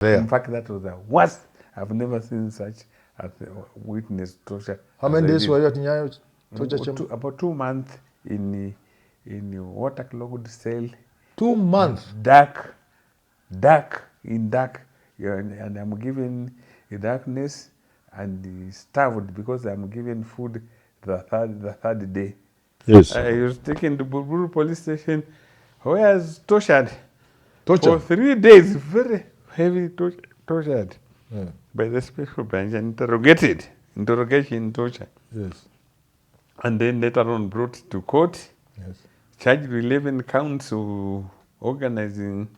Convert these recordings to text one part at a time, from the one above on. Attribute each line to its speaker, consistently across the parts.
Speaker 1: There.
Speaker 2: In fact, that was the worst. I've never seen such a witness torture.
Speaker 1: How many days were you at Nyayo torture chamber?
Speaker 2: About 2 months in waterlogged cell.
Speaker 1: 2 months?
Speaker 2: Dark. Yeah, and I'm given the darkness and starved because I'm given food the third day.
Speaker 1: Yes.
Speaker 2: I was taken to Bulbul police station where I was tortured.
Speaker 1: Torture?
Speaker 2: For 3 days, very heavy tortured.
Speaker 1: Yeah.
Speaker 2: By the special branch and interrogation torture.
Speaker 1: Yes.
Speaker 2: And then later on brought to court,
Speaker 1: Yes.
Speaker 2: charged with 11 counts of organizing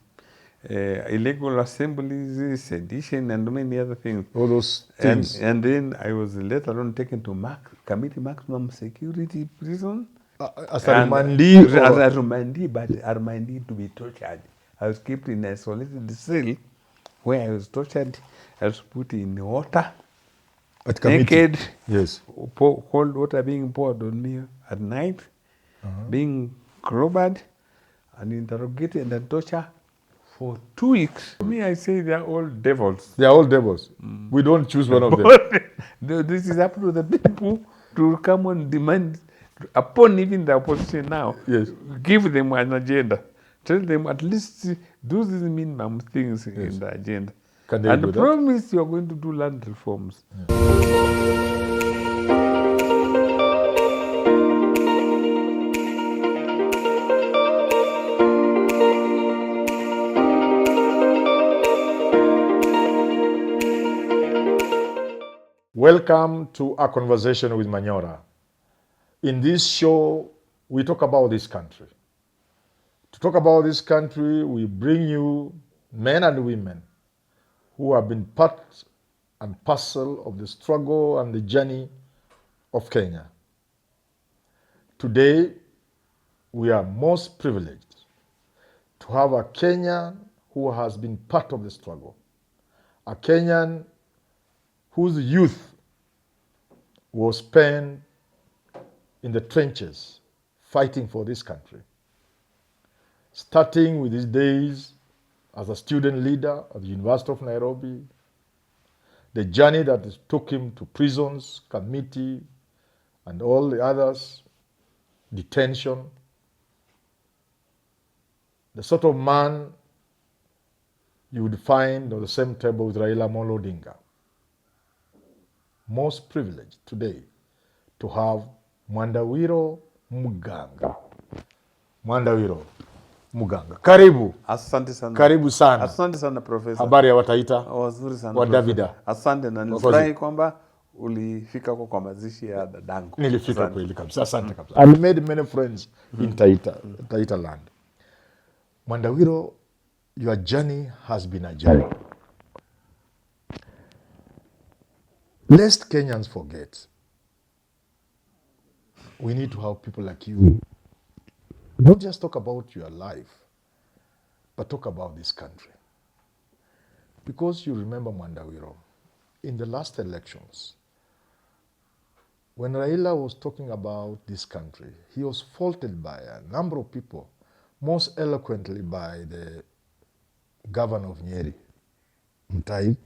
Speaker 2: illegal assemblies, sedition, and many other things.
Speaker 1: All those things.
Speaker 2: And then I was later on taken to committee maximum security prison.
Speaker 1: As a remandee?
Speaker 2: As a remandee, but a remandee to be tortured. I was kept in an isolated cell where I was tortured. I was put in water, naked,
Speaker 1: yes,
Speaker 2: cold water being poured on me at night, being clobbered and interrogated and tortured for 2 weeks. For me, I say they are all devils.
Speaker 1: They are all devils. We don't choose one of them.
Speaker 2: This is up to the people to come and demand, upon even the opposition now,
Speaker 1: yes,
Speaker 2: give them an agenda. Tell them at least do these minimum things in the agenda.
Speaker 1: Can they
Speaker 2: and
Speaker 1: do that?
Speaker 2: promise you are going to do land reforms. Yeah.
Speaker 1: Welcome to A Conversation with Manyora. In this show, we talk about this country. To talk about this country, we bring you men and women who have been part and parcel of the struggle and the journey of Kenya. Today, we are most privileged to have a Kenyan who has been part of the struggle, a Kenyan whose youth was spent in the trenches fighting for this country. Starting with his days as a student leader at the University of Nairobi, the journey that took him to prisons, committee, and all the others, detention. The sort of man you would find on the same table with Raila Odinga. Most privileged today to have Mwandawiro Muganga. Mwandawiro Muganga. Karibu.
Speaker 2: Asante sana.
Speaker 1: Karibu sana.
Speaker 2: Asante sana Profesa.
Speaker 1: Habari ya Wataita?
Speaker 2: Wazuri sana.
Speaker 1: Wa Davida.
Speaker 2: Asante na nilifurahi kwamba ulifika kwa mazishi ya dadangu.
Speaker 1: Nilifika kweli kabisa. Asante kabisa. I made many friends in Taita land. Mwandawiro, your journey has been a journey. Lest Kenyans forget, we need to have people like you not just talk about your life, but talk about this country. Because you remember Mwandawiro, in the last elections, when Raila was talking about this country, he was faulted by a number of people, most eloquently by the governor of Nyeri, Mutahi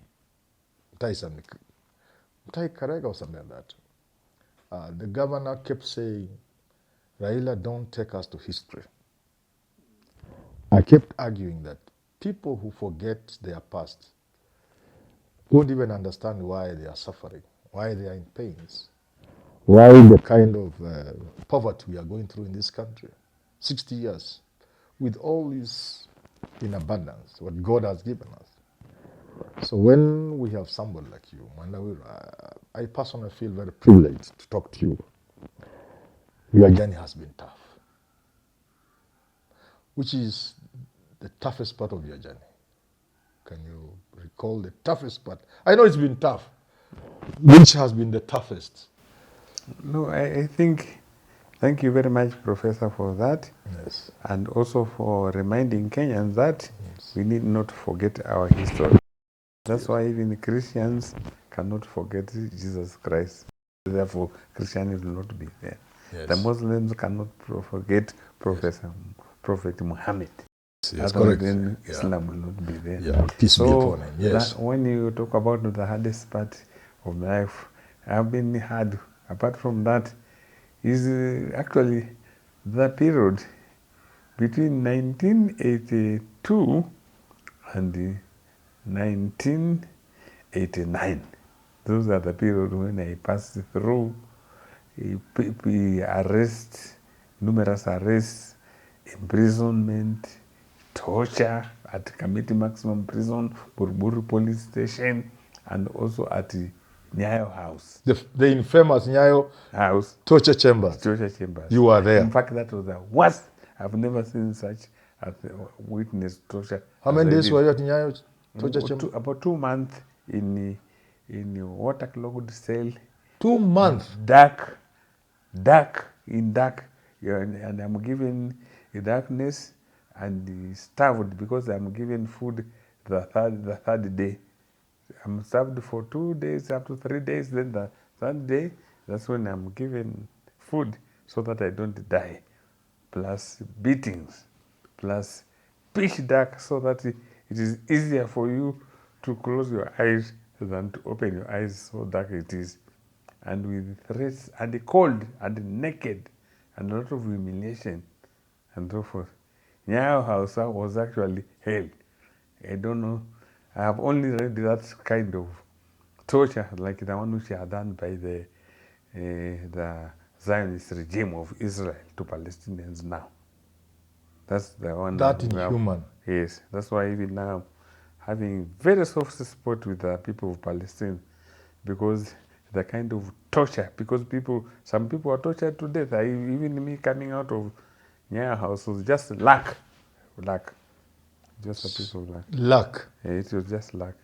Speaker 1: Karega or something like that. The governor kept saying, Raila, don't take us to history. I kept arguing that people who forget their past won't even understand why they are suffering, why they are in pains, why the kind of poverty we are going through in this country. 60 years, with all this in abundance, what God has given us. So when we have somebody like you, I personally feel very privileged to talk to you. Your journey has been tough. Which is the toughest part of your journey? Can you recall the toughest part? I know it's been tough. Which has been the toughest?
Speaker 2: No, I think, thank you very much, Professor, for that.
Speaker 1: Yes.
Speaker 2: And also for reminding Kenyans that we need not forget our history. That's why even Christians cannot forget Jesus Christ. Therefore, Christianity will not be there. Yes. The Muslims cannot forget Prophet Muhammad.
Speaker 1: Yes,
Speaker 2: Otherwise,
Speaker 1: correct.
Speaker 2: then
Speaker 1: Yeah.
Speaker 2: Islam will not be there.
Speaker 1: Yeah, peace be
Speaker 2: So
Speaker 1: upon him. Yes.
Speaker 2: that when you talk about the hardest part of my life, I've been hard. Apart from that, is actually the period between 1982 and 1989. Those are the period when I passed through arrests, numerous arrests, imprisonment, torture at Kamiti Maximum Prison, Buruburu Police Station, and also at Nyayo House.
Speaker 1: The infamous Nyayo torture chambers.
Speaker 2: Torture chambers.
Speaker 1: You were there.
Speaker 2: In fact, that was the worst. I've never seen such a witness torture.
Speaker 1: How many days were you at Nyayo torture chamber?
Speaker 2: About 2 months in waterlogged cell.
Speaker 1: 2 months.
Speaker 2: Dark, in dark, yeah, and I'm given a darkness and starved because I'm given food the third day. I'm starved for 2 days, up to 3 days. Then the third day, that's when I'm given food so that I don't die. Plus beatings, plus pitch dark so that it is easier for you to close your eyes than to open your eyes, so dark it is. And with threats and the cold and naked and a lot of humiliation and so forth. Nyayo House was actually hell. I don't know. I have only read that kind of torture like the one which are done by the Zionist regime of Israel to Palestinians now. That's the one.
Speaker 1: That inhuman.
Speaker 2: Yes, that's why even now having very soft spot with the people of Palestine, because the kind of torture, because some people are tortured to death. Even me coming out of Nyayo House was just luck, just a piece of luck.
Speaker 1: Luck.
Speaker 2: Yeah, it was just luck.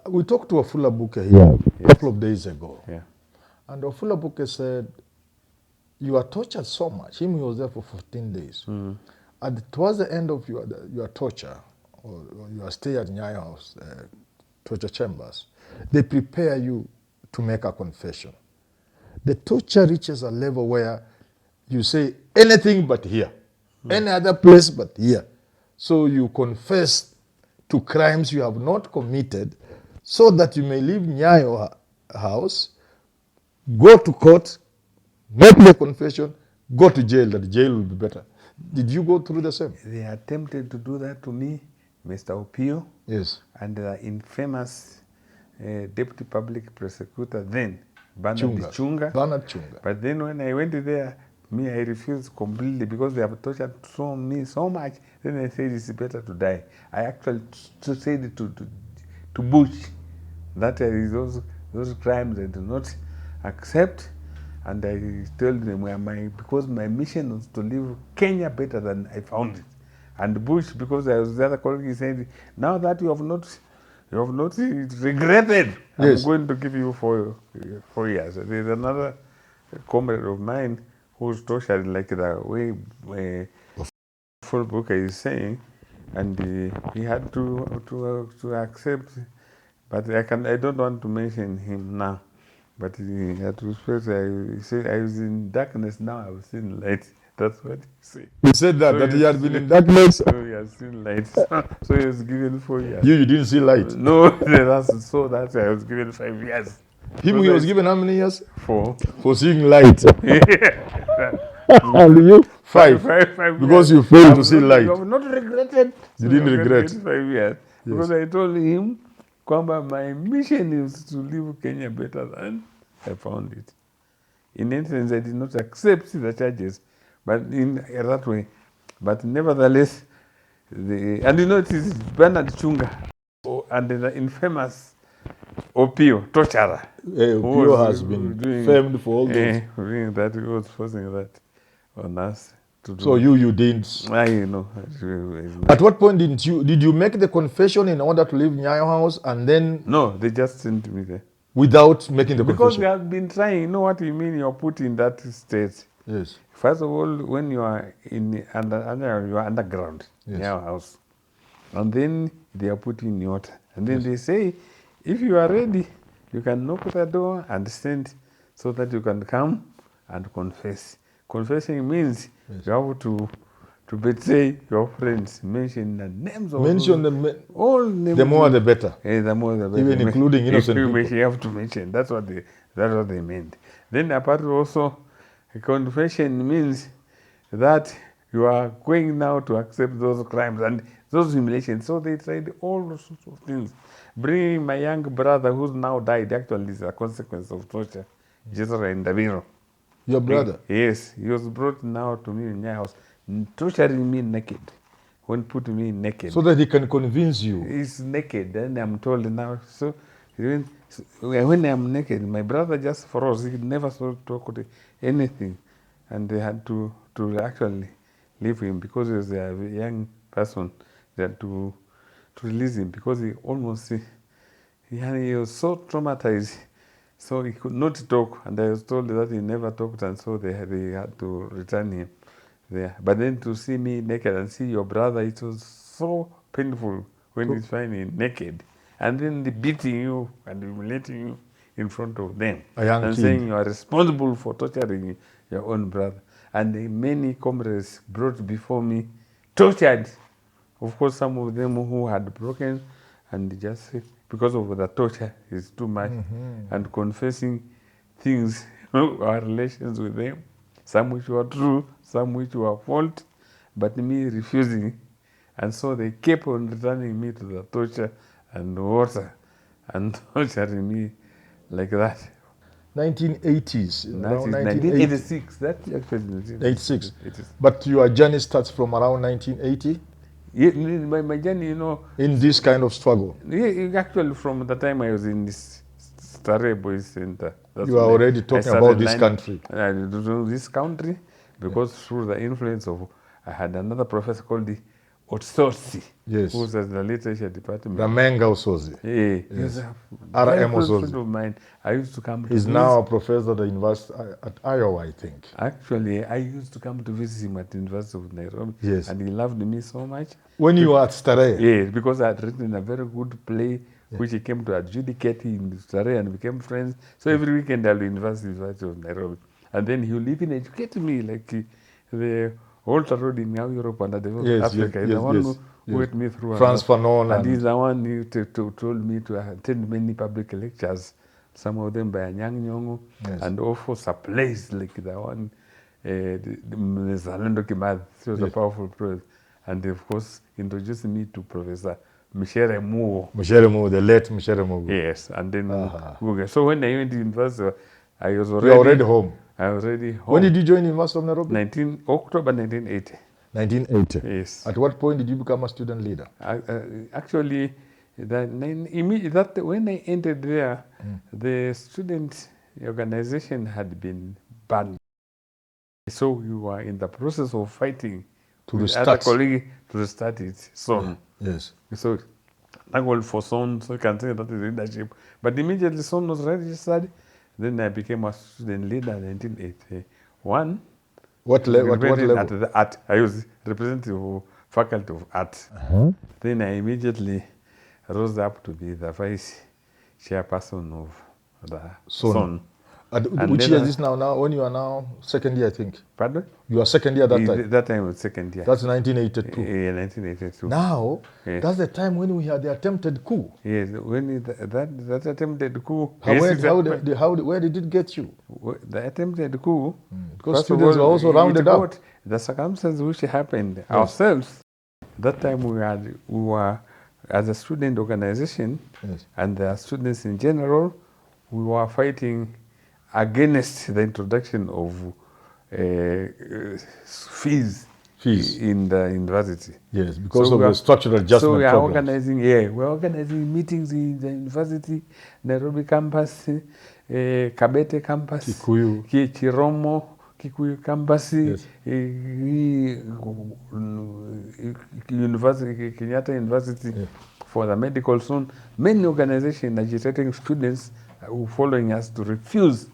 Speaker 1: We talked to Afula Buke here a couple of days ago.
Speaker 2: Yeah.
Speaker 1: And Afula Buke said, you are tortured so much. He was there for 14 days. And towards the end of your torture, or your stay at Nyayo House, torture chambers, they prepare you to make a confession. The torture reaches a level where you say anything but here, any other place but here. So you confess to crimes you have not committed so that you may leave Nyayo House, go to court, make the confession, go to jail, that jail will be better. Did you go through the same?
Speaker 2: They attempted to do that to me, Mr. Opio.
Speaker 1: Yes.
Speaker 2: And the infamous deputy public prosecutor then, Bernard Chunga. But then when I went there, I refused completely because they have tortured me so much. Then I said it's better to die. I actually said to Bush that those crimes I do not accept. And I told them because my mission was to leave Kenya better than I found it. And Bush, because I was the other colleague, he said, now that you have not regretted,
Speaker 1: yes,
Speaker 2: I'm going to give you 4 years. There's another comrade of mine who's tortured like the way full book is saying, and he had to accept. But I don't want to mention him now. But at respect, I say I was in darkness, now I was in light. That's what he said.
Speaker 1: He said that he had been in darkness.
Speaker 2: So he has seen light. So he was given 4 years.
Speaker 1: You didn't see light?
Speaker 2: No, that's I was given 5 years.
Speaker 1: He was given how many years?
Speaker 2: 4.
Speaker 1: For seeing light.
Speaker 2: And
Speaker 1: you? 5.
Speaker 2: Because
Speaker 1: you failed to see light.
Speaker 2: You have not regretted.
Speaker 1: You didn't regret.
Speaker 2: 5 years. Yes. Because I told him, my mission is to leave Kenya better than I found it. In essence, I did not accept the charges, but in that way. But nevertheless, and it is Bernard Chunga and the infamous Opio torturer.
Speaker 1: Opio has been famed for all those.
Speaker 2: That he was forcing that on us.
Speaker 1: So you didn't?
Speaker 2: I know.
Speaker 1: At what point did you make the confession in order to leave Nyayo House and then?
Speaker 2: No, they just sent me there.
Speaker 1: Without making the confession?
Speaker 2: Because they have been trying. You know what you mean? You're put in that state.
Speaker 1: Yes.
Speaker 2: First of all, when you are you are underground,
Speaker 1: yes,
Speaker 2: Nyayo House, and then they are put in water, and then yes, they say, if you are ready, you can knock the door and send, so that you can come and confess. Confessing means yes, you have to to betray your friends. Mention the names of
Speaker 1: Mention
Speaker 2: all names.
Speaker 1: the more the better.
Speaker 2: The more the better.
Speaker 1: Even including innocent people.
Speaker 2: You have to mention. That's what they meant. Then apart also, a confession means that you are going now to accept those crimes and those humiliations. So they tried all sorts of things. Bringing my young brother who's now died actually is a consequence of torture. Mwandawiro.
Speaker 1: Your brother?
Speaker 2: Yes, he was brought now to me in my house, torturing me naked. When put me naked.
Speaker 1: So that he can convince you.
Speaker 2: He's naked, and I'm told now. So when I'm naked, my brother just froze. He never saw talk anything, and they had to actually leave him because he was a young person. They had to release him because he almost he was so traumatized. So he could not talk, and I was told that he never talked, and so they had to return him there. But then to see me naked and see your brother, it was so painful when he's finding naked. And then they beating you and humiliating you in front of them. And saying you are responsible for torturing your own brother. And many comrades brought before me, tortured. Of course, some of them who had broken and just because of the torture is too much. And confessing things, our relations with them, some which were true, some which were false, but me refusing. And so they kept on returning me to the torture and water and torturing me like that.
Speaker 1: 1980s.
Speaker 2: 1986. That's actually 1986.
Speaker 1: 86. But your journey starts from around 1980?
Speaker 2: Yeah, my journey,
Speaker 1: in this kind of struggle?
Speaker 2: Yeah, actually from the time I was in this Starehe Boys Center.
Speaker 1: You are already talking about this country.
Speaker 2: This country, because through the influence of, I had another professor called the Otsosi,
Speaker 1: yes,
Speaker 2: who was at the literature department.
Speaker 1: Ramenga Osozi.
Speaker 2: Yeah, he was a
Speaker 1: R.M.
Speaker 2: friend of mine. I used to come
Speaker 1: He's now a professor at the university at Iowa, I think.
Speaker 2: Actually, I used to come to visit him at the University of Nairobi.
Speaker 1: Yes.
Speaker 2: And he loved me so much.
Speaker 1: When you were at Starehe?
Speaker 2: Yes, because I had written a very good play, which he came to adjudicate in Starehe and became friends. So every weekend I'll be in the University of Nairobi. And then he'll even educate me, like the Walter Road in now Europe and Africa. He's the one who went me through.
Speaker 1: Frantz Fanon.
Speaker 2: And he's the one who told me to attend many public lectures, some of them by Anyang' Nyong'o, and also a place like the one, Zalendo Kimathi. She was a powerful person. And of course, introduced me to Professor Michere Mugo.
Speaker 1: The late Michere Mugo.
Speaker 2: Yes, and then so when I went to university, I was
Speaker 1: already home.
Speaker 2: I was already home.
Speaker 1: When did you join the University of Nairobi?
Speaker 2: October 1980.
Speaker 1: 1980.
Speaker 2: Yes.
Speaker 1: At what point did you become a student leader?
Speaker 2: Actually, when I entered there, the student organization had been banned. So we were in the process of fighting
Speaker 1: to
Speaker 2: with
Speaker 1: restart.
Speaker 2: Other colleague to restart it. So
Speaker 1: yes.
Speaker 2: So I called for Son, so you can say that is leadership. But immediately Son was registered. Then I became a student leader in 1981.
Speaker 1: What level?
Speaker 2: At the art. I was representative of Faculty of Art. Then I immediately rose up to be the vice chairperson of the Son.
Speaker 1: Which year is this now? Now, when you are now second year, I think.
Speaker 2: Pardon?
Speaker 1: You are second year that time?
Speaker 2: That time was second year.
Speaker 1: That's 1982.
Speaker 2: Yeah, 1982.
Speaker 1: Now, that's the time when we had the attempted coup.
Speaker 2: Yes, when that attempted coup.
Speaker 1: Where did it get you?
Speaker 2: The attempted coup.
Speaker 1: Because students were also rounded up.
Speaker 2: The circumstances which happened ourselves. That time we were as a student organization, and the students in general, we were fighting against the introduction of fees in the university.
Speaker 1: Yes, because of the structural adjustment
Speaker 2: So we are
Speaker 1: programs.
Speaker 2: organizing meetings in the university, Nairobi campus, Kabete campus,
Speaker 1: Kikuyu,
Speaker 2: Chiromo, Kikuyu campus, University, Kenyatta University for the medical zone. Many organizations agitating students following us to refuse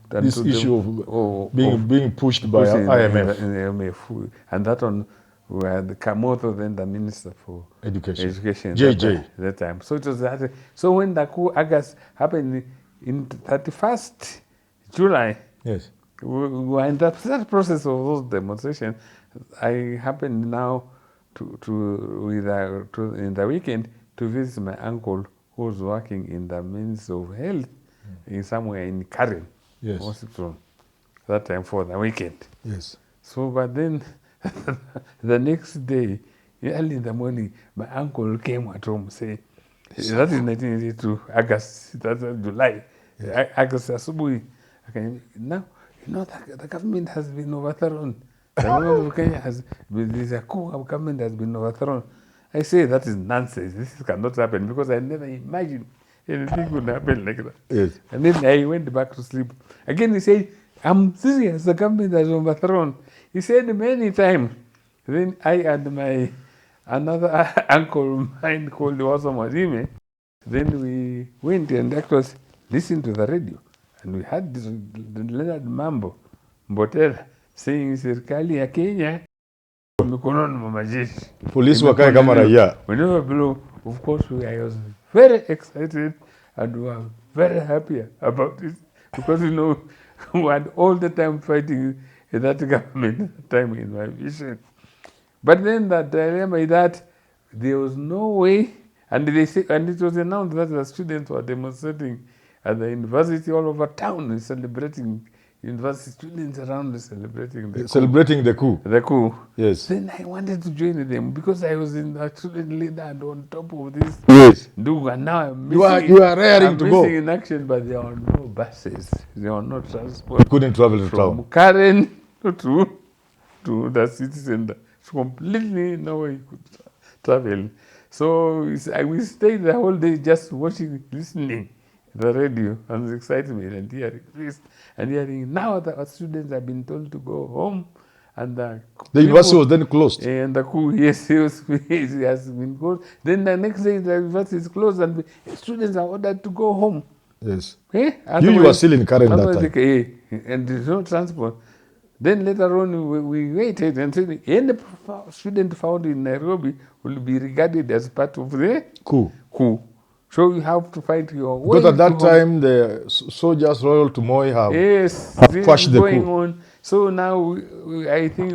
Speaker 1: this issue of being pushed by IMF.
Speaker 2: And that one, we had Kamoto, then the Minister for Education
Speaker 1: JJ.
Speaker 2: That time. So it was that. So when the coup August happened in 31st July,
Speaker 1: yes,
Speaker 2: we were in that process of those demonstrations. I happened now in the weekend to visit my uncle who was working in the Ministry of Health in somewhere in Karen Hospital that time for the weekend.
Speaker 1: Yes.
Speaker 2: So, but then the next day, early in the morning, my uncle came at home saying, that is 1982, August, that's July, August, asubuhi. Now, you know, the government has been overthrown. The government of Kenya there's a coup, our government has been overthrown. I say that is nonsense. This cannot happen because I never imagined anything could happen like that.
Speaker 1: Yes.
Speaker 2: And then I went back to sleep. Again, he said, I'm serious, the government has overthrown. He said many times. Then I and my another uncle mine called also Mwazime, then we went and actually listened to the radio. And we had this Leonard Mambo Mbotela saying serikali ya Kenya mikononi mwa majeshi.
Speaker 1: Polisi wakae kama raia.
Speaker 2: Whenever below, of course, I was very excited and we were very happy about it because we had all the time fighting that government time in my vision. But then the dilemma is that there was no way, and it was announced that the students were demonstrating at the university all over town, celebrating university students around celebrating
Speaker 1: the coup.
Speaker 2: The coup.
Speaker 1: Yes.
Speaker 2: Then I wanted to join them because I was in the student leader and on top of this.
Speaker 1: Yes.
Speaker 2: And now I'm
Speaker 1: missing. You are raring to go.
Speaker 2: In action, but there are no buses. There are no transport.
Speaker 1: You couldn't travel to town.
Speaker 2: From Karen to the city center. It's completely no way you could travel. So we stayed the whole day just watching, listening the radio and the excitement and hearing this and hearing now that our students have been told to go home and the
Speaker 1: university was then closed.
Speaker 2: And the coup, yes, it has been closed. Then the next day the university is closed and students are ordered to go home.
Speaker 1: Yes.
Speaker 2: You
Speaker 1: were still in Karen that time.
Speaker 2: And there's no transport. Then later on we waited and said any student found in Nairobi will be regarded as part of the
Speaker 1: coup.
Speaker 2: So you have to find your way.
Speaker 1: Because at that time, the soldiers royal to Moi have quashed the coup.
Speaker 2: On. So now I think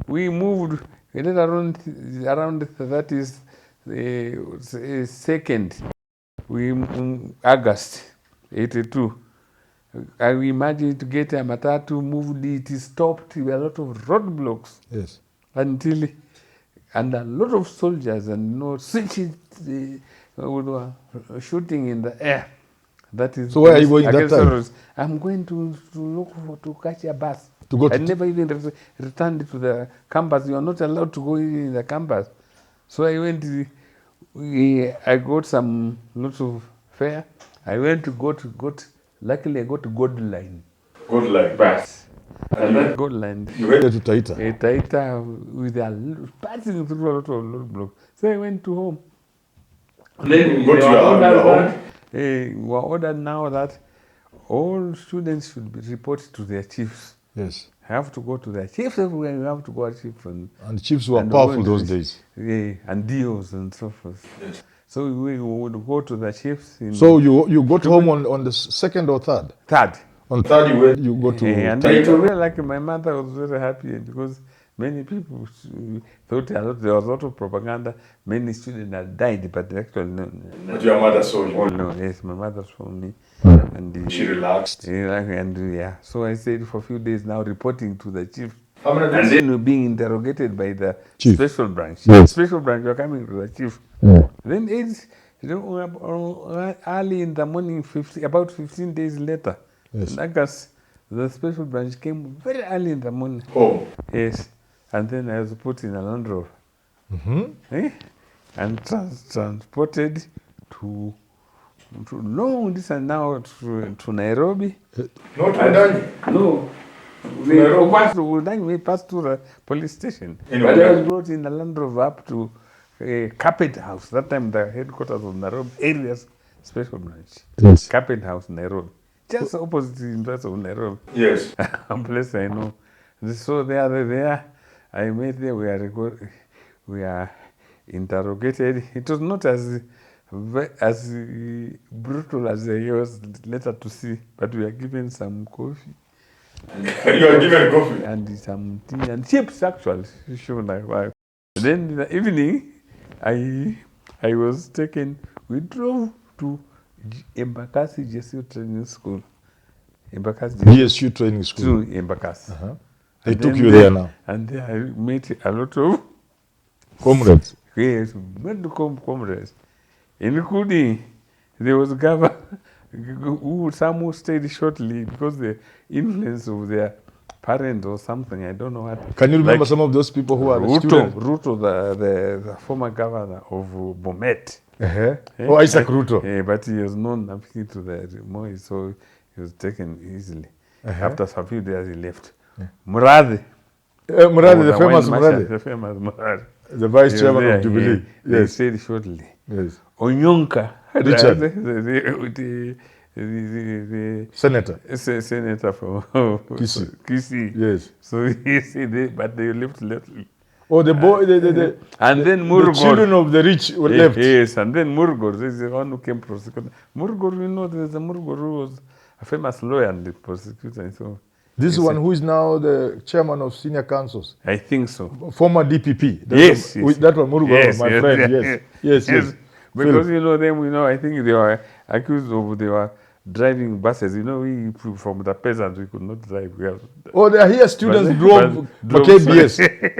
Speaker 2: we moved later around that is second, August 82. I managed to get a matatu, moved it, stopped a lot of roadblocks.
Speaker 1: Yes.
Speaker 2: And a lot of soldiers and switches shooting in the air. That is.
Speaker 1: So where are you going that time?
Speaker 2: I'm going to look to catch a bus.
Speaker 1: I
Speaker 2: never even returned to the campus. You are not allowed to go in the campus. So I went. I got some lots of fare. I went to luckily I got to Gold Line.
Speaker 1: Gold Line
Speaker 2: bus. And that Gold Line.
Speaker 1: You went to Taita.
Speaker 2: Taita with passing through a lot of roadblocks. So I went to home. Then we were ordered now that all students should be reported to their chiefs.
Speaker 1: Yes.
Speaker 2: Have to go to their chiefs everywhere. You have to go to chiefs.
Speaker 1: And chiefs were powerful those days.
Speaker 2: Yeah, and DOs and so forth. Yes. So we would go to the chiefs.
Speaker 1: So you got home on the second or third?
Speaker 2: Third.
Speaker 1: On third you go to
Speaker 2: and I really like my mother was very happy because many people thought there was a lot of propaganda. Many students had died, but actually no.
Speaker 1: But your mother saw you?
Speaker 2: Oh no, yes, my mother saw me. And
Speaker 1: she relaxed?
Speaker 2: And so I stayed for a few days now reporting to the chief.
Speaker 1: How many
Speaker 2: days? And then being interrogated by the
Speaker 1: chief.
Speaker 2: Special branch.
Speaker 1: Yes.
Speaker 2: Special branch, you're coming to the chief.
Speaker 1: Yeah.
Speaker 2: Then it's early in the morning, about 15 days later,
Speaker 1: yes.
Speaker 2: in August, the special branch came very early in the morning.
Speaker 1: Oh.
Speaker 2: Yes. And then I was put in a Land Rover. And transported to long distance now to Nairobi.
Speaker 1: Not to Wundanyi?
Speaker 2: No. We passed through the police station. But I was brought in a Land Rover up to Carpet House. That time the headquarters of Nairobi areas special branch.
Speaker 1: Yes.
Speaker 2: Carpet House, Nairobi. Just opposite the University of Nairobi.
Speaker 1: Yes.
Speaker 2: A place I know. So they are there. I met there. We are interrogated. It was not as brutal as I was later to see, but we are given some coffee.
Speaker 1: You are given coffee.
Speaker 2: And some tea and chips actually. Sure, like. Then in the evening, I was taken. We drove to Embakasi GSU training school. Embakasi
Speaker 1: GSU training school.
Speaker 2: To Embakasi.
Speaker 1: They took you there now.
Speaker 2: And there I met a lot of
Speaker 1: Comrades.
Speaker 2: yes, comrades, including there was governor who some who stayed shortly because the influence of their parents or something. I don't know what.
Speaker 1: Can you remember some of those people who are the students?
Speaker 2: Ruto, the former governor of Bomet.
Speaker 1: Oh, Isaac Ruto.
Speaker 2: But he was known to the Moi, so he was taken easily. After some few days, he left. Mudavadi.
Speaker 1: Mudavadi, the famous Mudavadi.
Speaker 2: The famous Mudavadi.
Speaker 1: The vice chairman of Jubilee.
Speaker 2: They stayed shortly.
Speaker 1: Yes.
Speaker 2: Onyonka.
Speaker 1: Richard.
Speaker 2: The senator from Kisi.
Speaker 1: Yes.
Speaker 2: So he said, but they left lately.
Speaker 1: Oh, the boy,
Speaker 2: and then Murgor.
Speaker 1: The children of the rich were left.
Speaker 2: Yes, and then Murgor, this is the one who came prosecuted. Murgor, you know, there's a Murgor who was a famous lawyer and the prosecutor. And so
Speaker 1: this one who is now the chairman of senior councils.
Speaker 2: I think so.
Speaker 1: Former DPP.
Speaker 2: Yes.
Speaker 1: That one, Murgor, my friend. Yes.
Speaker 2: Because you know them, I think they were accused of they were driving buses. We from the peasants we could not drive.
Speaker 1: Oh, they are here. Students drove for KBS.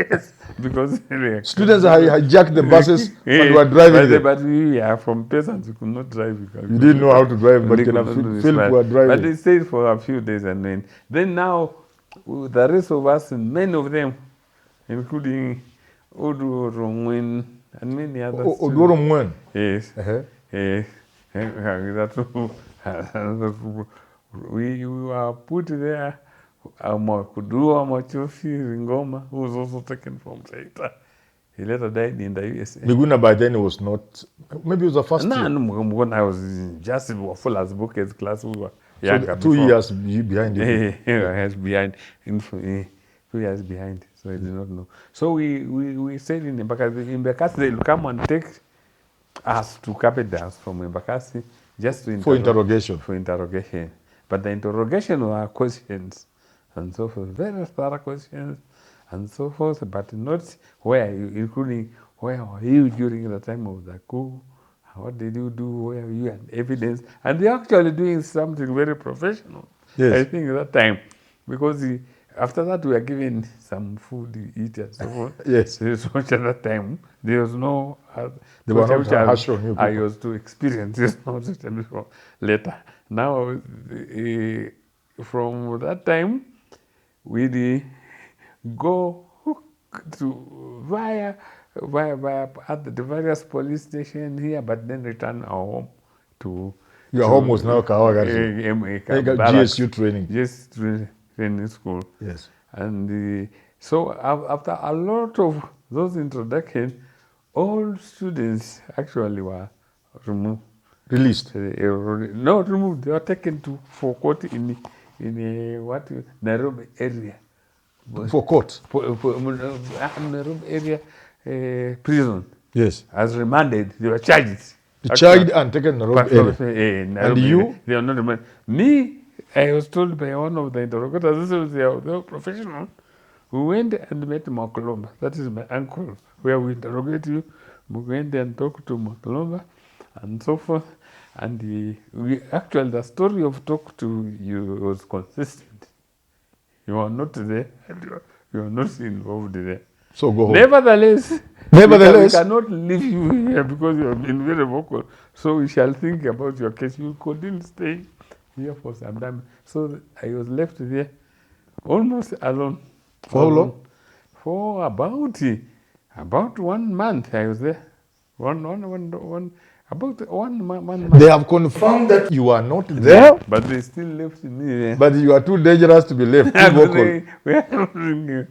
Speaker 2: Yes, because
Speaker 1: students hijacked the buses and were driving them.
Speaker 2: But we are from peasants. We could not drive.
Speaker 1: You didn't know how to drive, but Philip were driving.
Speaker 2: But they stayed for a few days, and then now the rest of us, many of them, including Odu Rongwen and many others.
Speaker 1: Odu Rongwen.
Speaker 2: Yes. We were put there. Kudua Machofi Ringoma, who was also taken from Saita. He later died in the USA.
Speaker 1: Miguna by then was not, maybe it was the first year.
Speaker 2: No, when I was just full as bookets class, we were younger.
Speaker 1: So 2 years behind
Speaker 2: it. I was behind, 2 years behind, so I did not know. So we stayed in Embakasi. In Embakasi, they will come and take us to Capitas from Embakasi just to
Speaker 1: for interrogation.
Speaker 2: But the interrogation were questions and so forth, very thorough questions and so forth, but not where you, including where were you during the time of the coup, what did you do, where were you, and evidence. And they're actually doing something very professional,
Speaker 1: yes.
Speaker 2: I think, at that time, because after that we were given some food to eat and so forth.
Speaker 1: Yes.
Speaker 2: So at that time, there was no...
Speaker 1: They were not harsh on you people.
Speaker 2: I was to experience this before, later. Now, from that time, we go to via at the various police stations here, but then return our home to...
Speaker 1: Your home was now Kawagari. GSU training.
Speaker 2: GSU training school.
Speaker 1: Yes.
Speaker 2: And so after a lot of those introductions, all students actually were removed.
Speaker 1: Released?
Speaker 2: No, removed. They were taken for court in Nairobi area.
Speaker 1: For court?
Speaker 2: Nairobi area prison.
Speaker 1: Yes.
Speaker 2: As remanded, they were charged.
Speaker 1: Charged and taken Nairobi area. And you?
Speaker 2: They are not remanded. Me, I was told by one of the interrogators, they were professional. We went and met Makolomba. That is my uncle, where we interrogate you. We went and talked to Makolomba and so forth. And actually, the story of talk to you was consistent. You are not there. You are not involved there.
Speaker 1: So go home.
Speaker 2: Nevertheless, we cannot leave you here because you have been very vocal. So we shall think about your case. You couldn't stay here for some time. So I was left there almost alone.
Speaker 1: For how long?
Speaker 2: For about 1 month I was there. About 1 month.
Speaker 1: They have confirmed that you are not there,
Speaker 2: but they still left me there.
Speaker 1: But you are too dangerous to be left. Too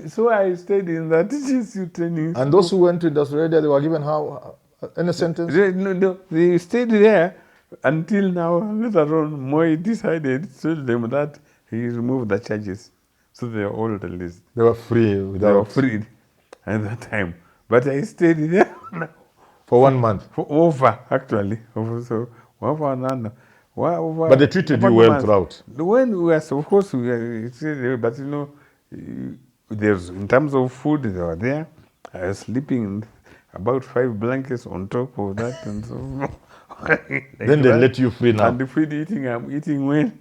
Speaker 2: so I stayed in that GSU training.
Speaker 1: And those who went to industrial area, they were given how any sentence?
Speaker 2: No, they stayed there until now. Later on, Moi decided to tell them that he removed the charges, so they were all released.
Speaker 1: They were free
Speaker 2: They were freed at that time. But I stayed there
Speaker 1: for 1 month.
Speaker 2: Over, actually. So,
Speaker 1: But they treated you well throughout.
Speaker 2: When we were, of course, we were, but you know, there's in terms of food, they were there. I was sleeping in about 5 blankets on top of that, and so like
Speaker 1: Then they
Speaker 2: that.
Speaker 1: let you free now.
Speaker 2: And the food eating, I'm eating well.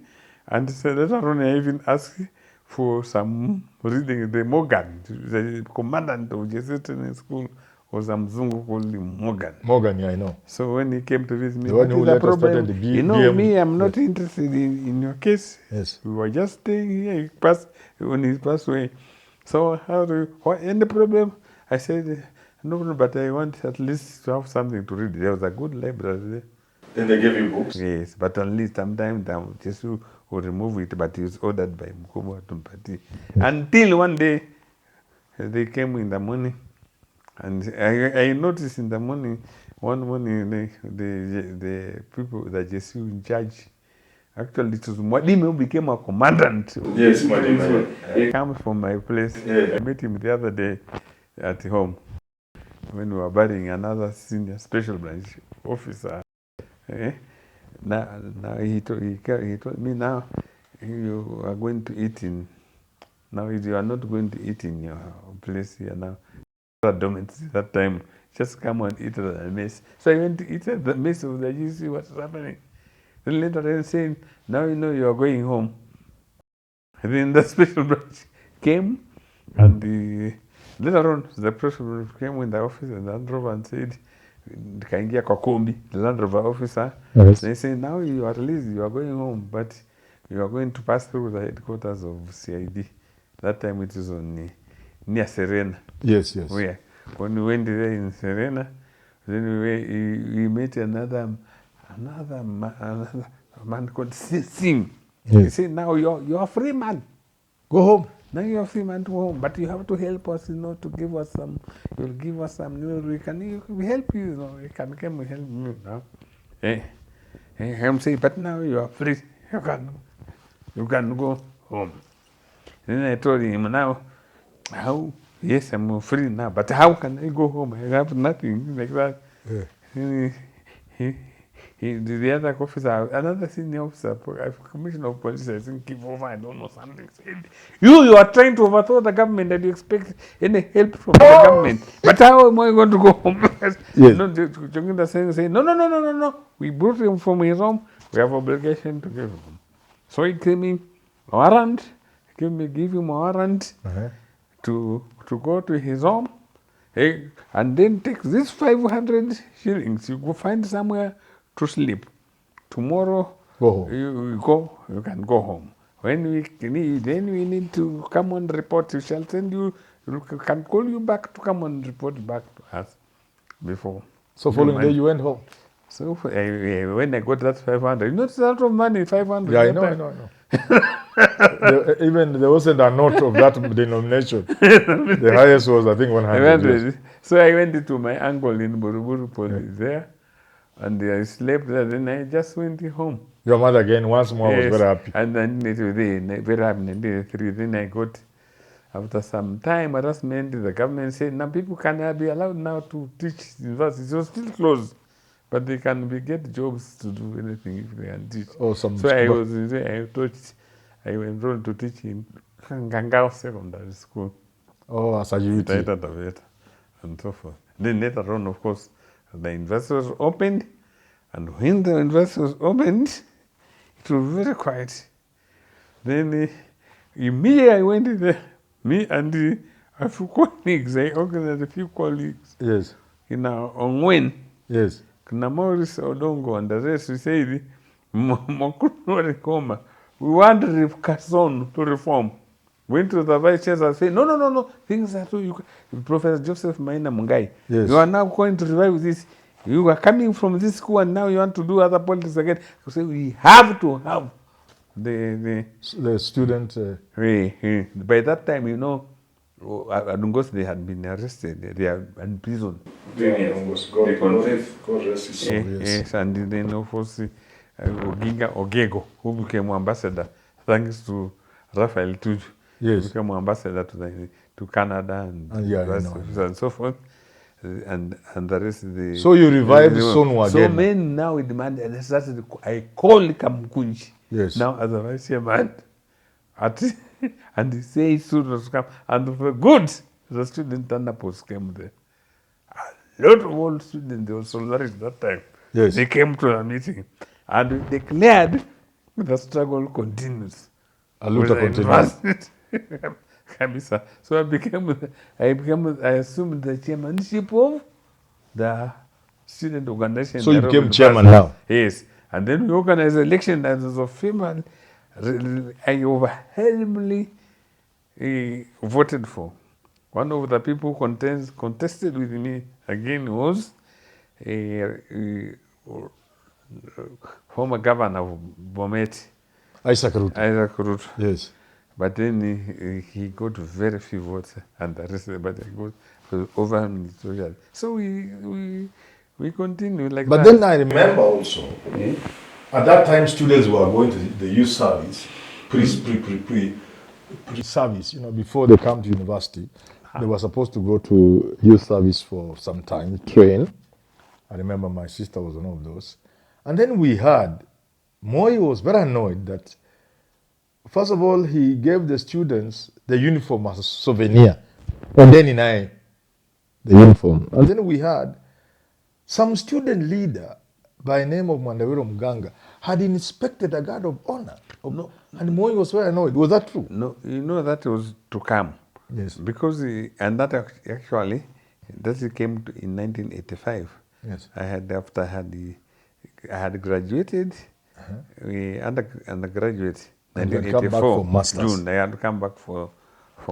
Speaker 2: And so later on, I even asked for some reading. The Morgan, the commandant of Jesuit school, was a Mzungu called him Morgan.
Speaker 1: Morgan, yeah, I know.
Speaker 2: So when he came to visit me,
Speaker 1: The one
Speaker 2: what
Speaker 1: who
Speaker 2: is the
Speaker 1: later started
Speaker 2: problem?
Speaker 1: the
Speaker 2: You know
Speaker 1: BM.
Speaker 2: me, I'm not interested in your case.
Speaker 1: Yes.
Speaker 2: We were just staying here. He passed when he passed away. So how do you, what any problem? I said no, but I want at least to have something to read. There was a good library there.
Speaker 1: Then they gave you books?
Speaker 2: Yes, but at least sometimes just will remove it, but it was ordered by Mkubwa Tumpati. Until one day, they came in the morning, and I noticed in the morning, one morning, the people, the Jesu in charge, actually it was Mwandawiro who became a commandant.
Speaker 1: Yes, Mwandawiro.
Speaker 2: He comes from my place.
Speaker 1: Yeah.
Speaker 2: I met him the other day at home when we were burying another senior special branch officer. Now he told me, now you are going to eat in, now you are not going to eat in your place here now. Dormitory that time, just come and eat at the mess. So I went to eat at the mess of the GC, what's happening. Then later on saying, now you know you are going home. And then the special branch came, and later on the special branch came in the office and the Land Rover and said, kaingia kwa kombi, the Land Rover officer. Yes. They say, now you are released, you are going home, but you are going to pass through the headquarters of CID. That time it was on near Serena.
Speaker 1: Yes, yes.
Speaker 2: Where when we went there in Serena, then we met another man called Singh. Yes. He said, now you're a free man.
Speaker 1: Go home.
Speaker 2: Now you're a free man to go home, but you have to help us, you know, to give us some, you'll give us some, you know, we help you, you know, you can come and help you now. I'm saying, but now you are free, you can go home. Then I told him, now, how? Yes, I'm free now, but how can I go home? I have nothing like that. Yeah. The other officer, another senior officer, commissioner of police, I think, I don't know, something said, you are trying to overthrow the government and you expect any help from the government. But how am I going to go home? Yes. No, saying, no. We brought him from his home. We have obligation to give him. So he gave me a warrant, give him a warrant to go to his home, and then take this 500 shillings. You go find somewhere to sleep. Tomorrow, you can go home. When we need to come on report, we shall send you, we can call you back to come and report back to us before.
Speaker 1: So following day you went home?
Speaker 2: So when I got that 500, you know it's a lot of money, 500.
Speaker 1: Yeah, I know. Even there wasn't a note of that denomination. The highest was, I think, 100.
Speaker 2: So I went to my uncle in Buruburu Police there, and I slept there. Then I just went home.
Speaker 1: Your mother again once more was very happy.
Speaker 2: And then very happy. Then I got, after some time, harassment, the government said, now people can be allowed now to teach universities. It was still closed, but they can get jobs to do anything if they can teach. So I enrolled to teach in Ngangao Secondary School.
Speaker 1: Oh, as a youth.
Speaker 2: And so forth. Then later on, of course, the university was opened, and when the university was opened, it was very quiet. Then immediately I went there, me and a few colleagues, I organized a few colleagues.
Speaker 1: Yes.
Speaker 2: On when?
Speaker 1: Yes.
Speaker 2: Maurice Odongo and the rest, we said, we want Kasson to reform. Went to the vice chancellor and said, no, things are true. Professor Joseph Maina Mungai, yes. You are now going to revive this. You are coming from this school and now you want to do other politics again. So say we have to have the
Speaker 1: student.
Speaker 2: By that time, you know, Adungos, they had been arrested. They are in prison. Yes, and then of course, Oginga Ogego, who became ambassador, thanks to Raphael Tuju.
Speaker 1: Yes.
Speaker 2: Became ambassador to Canada and so forth. and the rest the.
Speaker 1: So you revived
Speaker 2: the-
Speaker 1: Sonu
Speaker 2: So
Speaker 1: again.
Speaker 2: men now with demand, and I call Kamkunji
Speaker 1: Yes.
Speaker 2: now as a vice chairman, and he says students come, and for good the student Tanapos came there. A lot of old students, they were solidarity that time.
Speaker 1: Yes.
Speaker 2: They came to a meeting and we declared the struggle continues.
Speaker 1: Aluta continues.
Speaker 2: Kabisa. So I assumed the chairmanship of the student organization.
Speaker 1: So you
Speaker 2: Nairobi
Speaker 1: became chairman
Speaker 2: University.
Speaker 1: now?
Speaker 2: Yes. And then we organized election as a female. I overwhelmingly voted for. One of the people who contested with me again was former governor of Bomet,
Speaker 1: Isaac Ruto.
Speaker 2: Isaac Ruto.
Speaker 1: Yes.
Speaker 2: But then he got very few votes, and the rest, but he got over. So we continue like
Speaker 1: But
Speaker 2: that.
Speaker 1: then I remember also, at that time students were going to the youth service, pre-service, before they come to university. They were supposed to go to youth service for some time, train. I remember my sister was one of those. And then we heard, Moi was very annoyed that, first of all, he gave the students the uniform as a souvenir. And then the uniform. And then we heard some student leader by name of Mwandawiro Mganga had inspected a guard of honor. And Moi was very annoyed. Was that true?
Speaker 2: No, that was to come.
Speaker 1: Yes.
Speaker 2: Because, and that actually, that came in 1985.
Speaker 1: Yes.
Speaker 2: I had graduated, undergraduate,
Speaker 1: And you had come back
Speaker 2: 1984,
Speaker 1: for masters.
Speaker 2: June. I had to come back for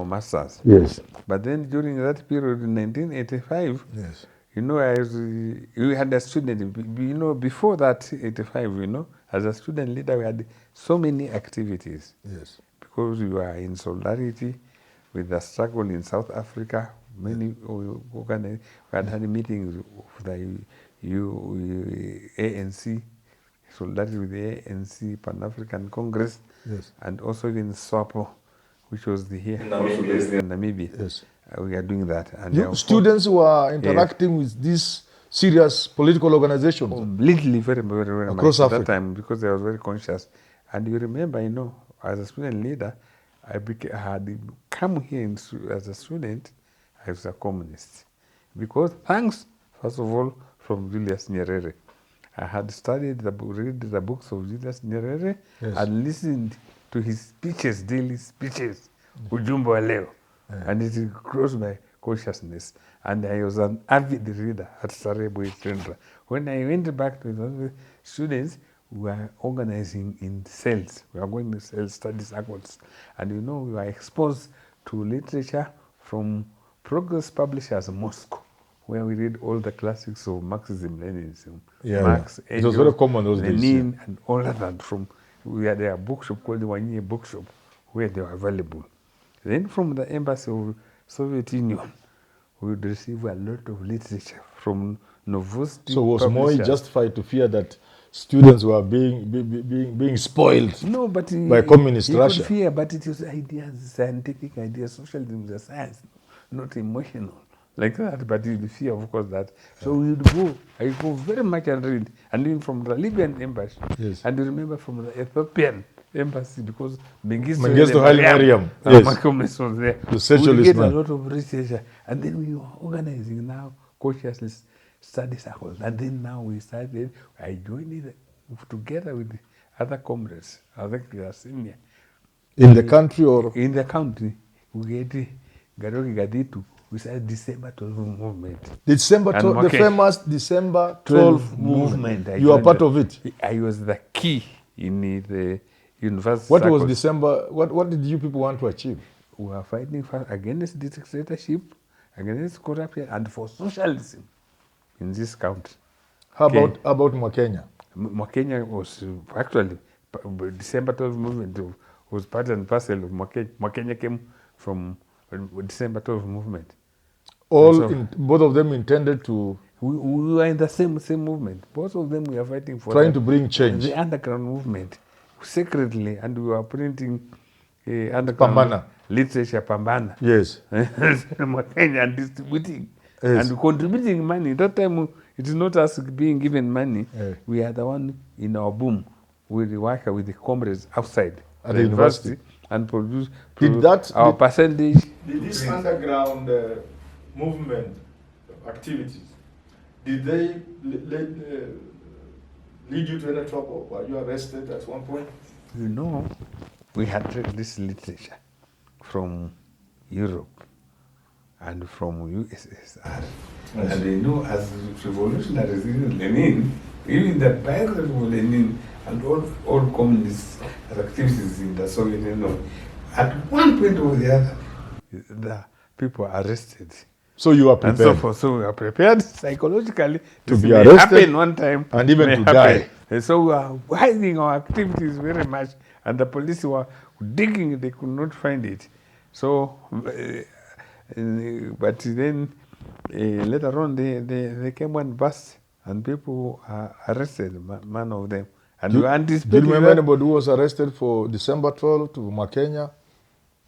Speaker 2: masters.
Speaker 1: Yes.
Speaker 2: But then during that period in 1985,
Speaker 1: Yes.
Speaker 2: we had a student, before that 85, as a student leader, we had so many activities.
Speaker 1: Yes.
Speaker 2: Because we were in solidarity with the struggle in South Africa. We had meetings of the ANC, solidarity with the ANC, Pan-African Congress,
Speaker 1: Yes.
Speaker 2: and also in SWAPO, which was here, also based in Namibia.
Speaker 1: Yes.
Speaker 2: We are doing that. And
Speaker 1: Students were interacting with these serious political organizations
Speaker 2: completely, very, very, very
Speaker 1: across
Speaker 2: much
Speaker 1: Africa.
Speaker 2: at that time, because I was very conscious. And you remember, as a student leader, I had come here as a student. I was a communist, because thanks, first of all, from Julius Nyerere. I had studied read the books of Julius Nyerere,
Speaker 1: Yes.
Speaker 2: and listened to his speeches, daily speeches, Ujumbe wa Leo, and it crossed my consciousness. And I was an avid reader at Sarebo Center. When I went back to the students, we were organizing in cells. We were going to cell study circles. And we were exposed to literature from Progress Publishers Moscow, where we read all the classics of Marxism, Leninism, Marx,
Speaker 1: It was very common those days.
Speaker 2: Lenin, and all of that. We had a bookshop called the 1 Year Bookshop, where they were available. Then from the embassy of Soviet Union, we would receive a lot of literature from Novosti.
Speaker 1: So was Moi justified to fear that students were being spoiled by communist Russia?
Speaker 2: Could fear, but it was ideas, scientific ideas. Socialism is a science, not emotional like that. But you fear, of course, that. So we would go. I go very much and read, and even from the Libyan embassy.
Speaker 1: Yes.
Speaker 2: And you remember from the Ethiopian embassy, because
Speaker 1: Mengistu Haile Mariam, yes,
Speaker 2: was there.
Speaker 1: the socialist
Speaker 2: we get
Speaker 1: man.
Speaker 2: a lot of research, and then we were organizing now consciously study circles, and then now we started. I joined it together with other comrades. I think they are senior.
Speaker 1: In the country or?
Speaker 2: In the country, we get Garoki Gaditu. We started December 12 movement.
Speaker 1: December 12, the famous December 12 movement. You are part of it.
Speaker 2: I was the key in the university.
Speaker 1: What
Speaker 2: circles.
Speaker 1: was December? What did you people want to achieve?
Speaker 2: We were fighting against dictatorship, against corruption, and for socialism in this country.
Speaker 1: How about Mwakenya?
Speaker 2: Mwakenya was actually December 12 movement was part and parcel of Mwakenya. Mwakenya came from December 12 movement.
Speaker 1: Both of them intended to.
Speaker 2: We were in the same movement. Both of them were fighting for
Speaker 1: trying to bring change.
Speaker 2: The underground movement secretly, and we were printing underground
Speaker 1: Pambana.
Speaker 2: literature, Pambana.
Speaker 1: Yes.
Speaker 2: Mwakenya, and distributing and contributing money. That time, it is not us being given money. We are the one in our boom. We work with the comrades outside
Speaker 1: at the university
Speaker 2: and produce
Speaker 1: our
Speaker 2: percentage.
Speaker 1: Did this underground movement activities, did they lead you to any trouble? Were you arrested at one point?
Speaker 2: You know, we had read this literature from Europe and from USSR. Yes. And they know as revolutionaries, Lenin, even the biography of Lenin and all communist activities in the Soviet Union, at one point or the other, the people are arrested.
Speaker 1: So you are prepared.
Speaker 2: And so forth. So we are prepared psychologically
Speaker 1: to be arrested,
Speaker 2: happen one time,
Speaker 1: and even to die.
Speaker 2: And so we are hiding our activities very much, and the police were digging; they could not find it. So, but then later on, they came and bust, and people are arrested. Man of them, and we anticipated.
Speaker 1: Do you remember anybody who was arrested for December 12th to Makenya?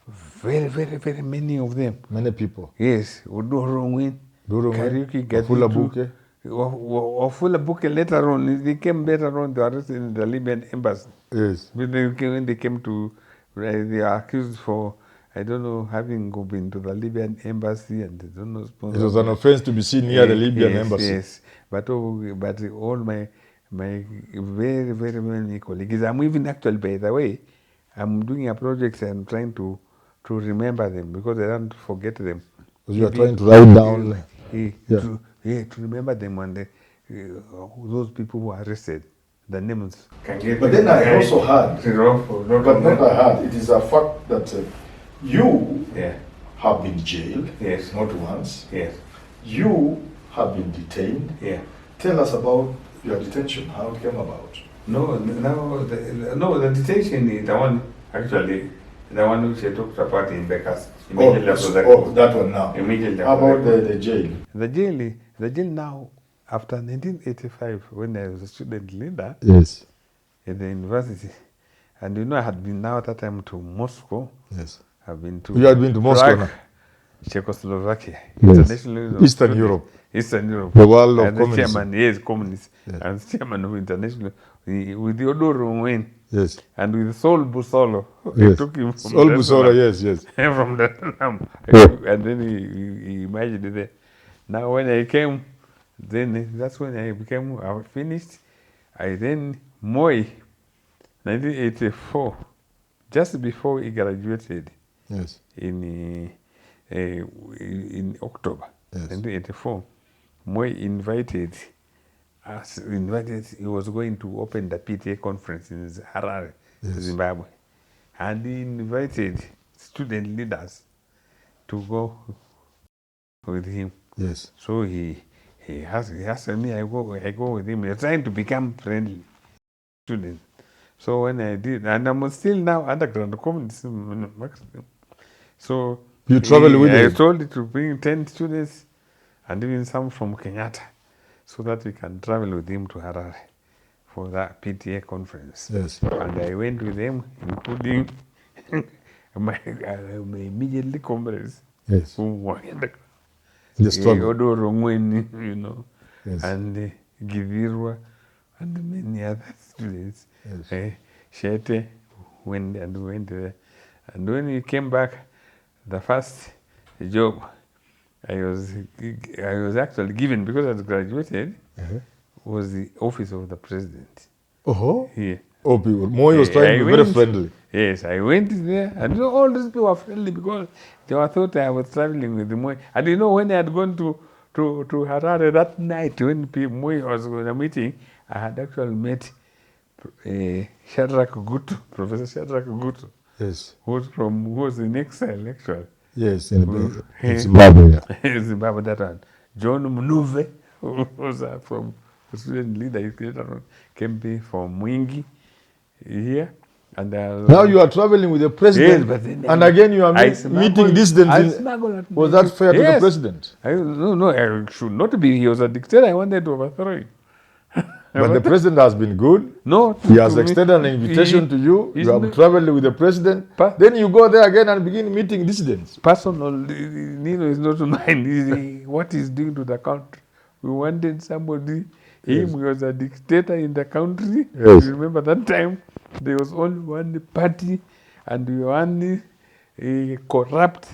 Speaker 2: Very, very, very many of them.
Speaker 1: Many people.
Speaker 2: Yes. Udorongwin, Kariuki,
Speaker 1: Fulabuke.
Speaker 2: Fulabuke later on, they came later on to arrest in the Libyan embassy.
Speaker 1: Yes.
Speaker 2: When they came to, they are accused for, I don't know, having been to the Libyan embassy and they don't know.
Speaker 1: It was an offense to be seen near the Libyan embassy.
Speaker 2: Yes, but all my very, very many colleagues, I'm even actually, by the way, I'm doing a project and I'm trying to remember them because I don't forget them.
Speaker 1: You are trying to write down.
Speaker 2: To remember them and those people who are arrested, the names.
Speaker 1: But then I also heard, it is a fact that you have been jailed, not once.
Speaker 2: Yes.
Speaker 1: You have been detained. Tell us about your detention, how it came about.
Speaker 2: The detention is the one, actually, the one which I talked about in Becca's.
Speaker 1: That one now.
Speaker 2: Immediately.
Speaker 1: How about the jail?
Speaker 2: The jail now, after 1985, when I was a student leader in the university, and you know, I had been now at that time to Moscow.
Speaker 1: Yes.
Speaker 2: I've been to.
Speaker 1: You had been to Moscow now?
Speaker 2: Czechoslovakia.
Speaker 1: Yes. Eastern Europe.
Speaker 2: Eastern Europe.
Speaker 1: The world of
Speaker 2: communism. Chairman, communist. Yes. And chairman of international, with Theodore Wayne.
Speaker 1: Yes.
Speaker 2: And with Saul Busolo.
Speaker 1: Yes.
Speaker 2: I took him from
Speaker 1: Saul Busolo, yes.
Speaker 2: From the and then he imagined it there. Now when I came, then that's when I finished. I then, Moi, 1984, just before he graduated.
Speaker 1: Yes.
Speaker 2: In October 1984, Moi invited us. He was going to open the PTA conference in Harare, Zimbabwe, and he invited student leaders to go with him.
Speaker 1: Yes.
Speaker 2: So he asked me. I go with him. We're trying to become friendly students. So when I did, and I'm still now underground communism. So
Speaker 1: you travel with him?
Speaker 2: I told him to bring 10 students and even some from Kenyatta so that we can travel with him to Harare for that PTA conference.
Speaker 1: Yes.
Speaker 2: And I went with them, including my immediately comrades who were in
Speaker 1: the struggle.
Speaker 2: You know, and Givirwa and many other students.
Speaker 1: Yes.
Speaker 2: Shete went there. And when we came back, the first job I was actually given, because I had graduated, was the office of the president.
Speaker 1: Here. Oh, people. Moi was trying to be very friendly.
Speaker 2: Yes, I went there, and all these people were friendly because they were thought I was traveling with the Moi. And when I had gone to Harare that night, when Moi was in a meeting, I had actually met Shadrach Gutu, Professor Shadrach Gutu.
Speaker 1: Yes.
Speaker 2: Who was in exile, actually.
Speaker 1: Yes, in Zimbabwe.
Speaker 2: In Zimbabwe, that one. John Mnuve, who was from the student leader, he came from Mwingi here. And
Speaker 1: now you are traveling with the president, and again you are meeting dissidents. Was that fair to the president?
Speaker 2: No, I should not be. He was a dictator. I wanted to overthrow him.
Speaker 1: But the president has been good.
Speaker 2: No,
Speaker 1: He has extended an invitation to you. You have traveled with the president. Then you go there again and begin meeting dissidents.
Speaker 2: Personal, Nino is not mine. What he's doing to the country. We wanted somebody. Him was a dictator in the country.
Speaker 1: Yes.
Speaker 2: You remember that time? There was only one party and one corrupt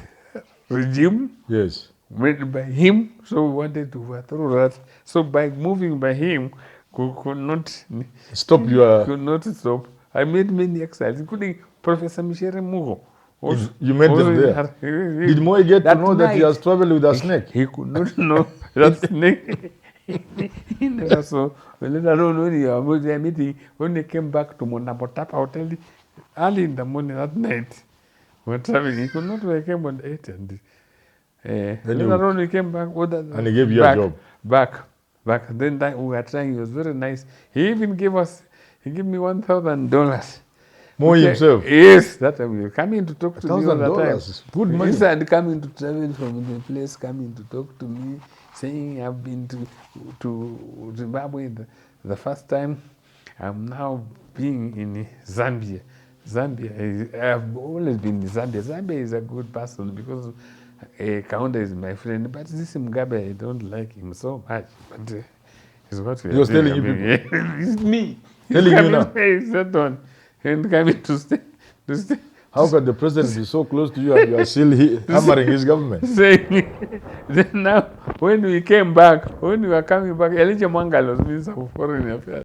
Speaker 2: regime.
Speaker 1: Yes.
Speaker 2: Made by him, so we wanted to overthrow that. So by moving by him, could not
Speaker 1: stop your.
Speaker 2: Could not stop. I made many exiles, including Professor Michere Mugo.
Speaker 1: You made them there. Did Moi get to know that he has traveled with a snake?
Speaker 2: He could not know that snake. He never saw. Later on, when he was there meeting, when he came back to Monabotapa Hotel early in the morning that night, when traveling, he could not wake up on 8 and. Later on, he came back
Speaker 1: and he gave you a job.
Speaker 2: Back. Then that we were trying. He was very nice. He even gave me $1,000.
Speaker 1: More himself.
Speaker 2: Yes, that time he was coming to talk to me all the time.
Speaker 1: Good money.
Speaker 2: He said coming to travel from the place, coming to talk to me, saying I've been to Zimbabwe the first time. I'm now being in Zambia. I've always been in Zambia. Zambia is a good person because Kaunda is my friend, but this Mugabe, I don't like him so much. But it's what we are
Speaker 1: doing. Telling you people.
Speaker 2: It's me.
Speaker 1: Telling you now.
Speaker 2: He's that one. And coming to stay.
Speaker 1: How can the president be so close to you and you are still hammering his government?
Speaker 2: Then now, when we came back, when we were coming back, Elijah Mangal was Minister of Foreign Affairs.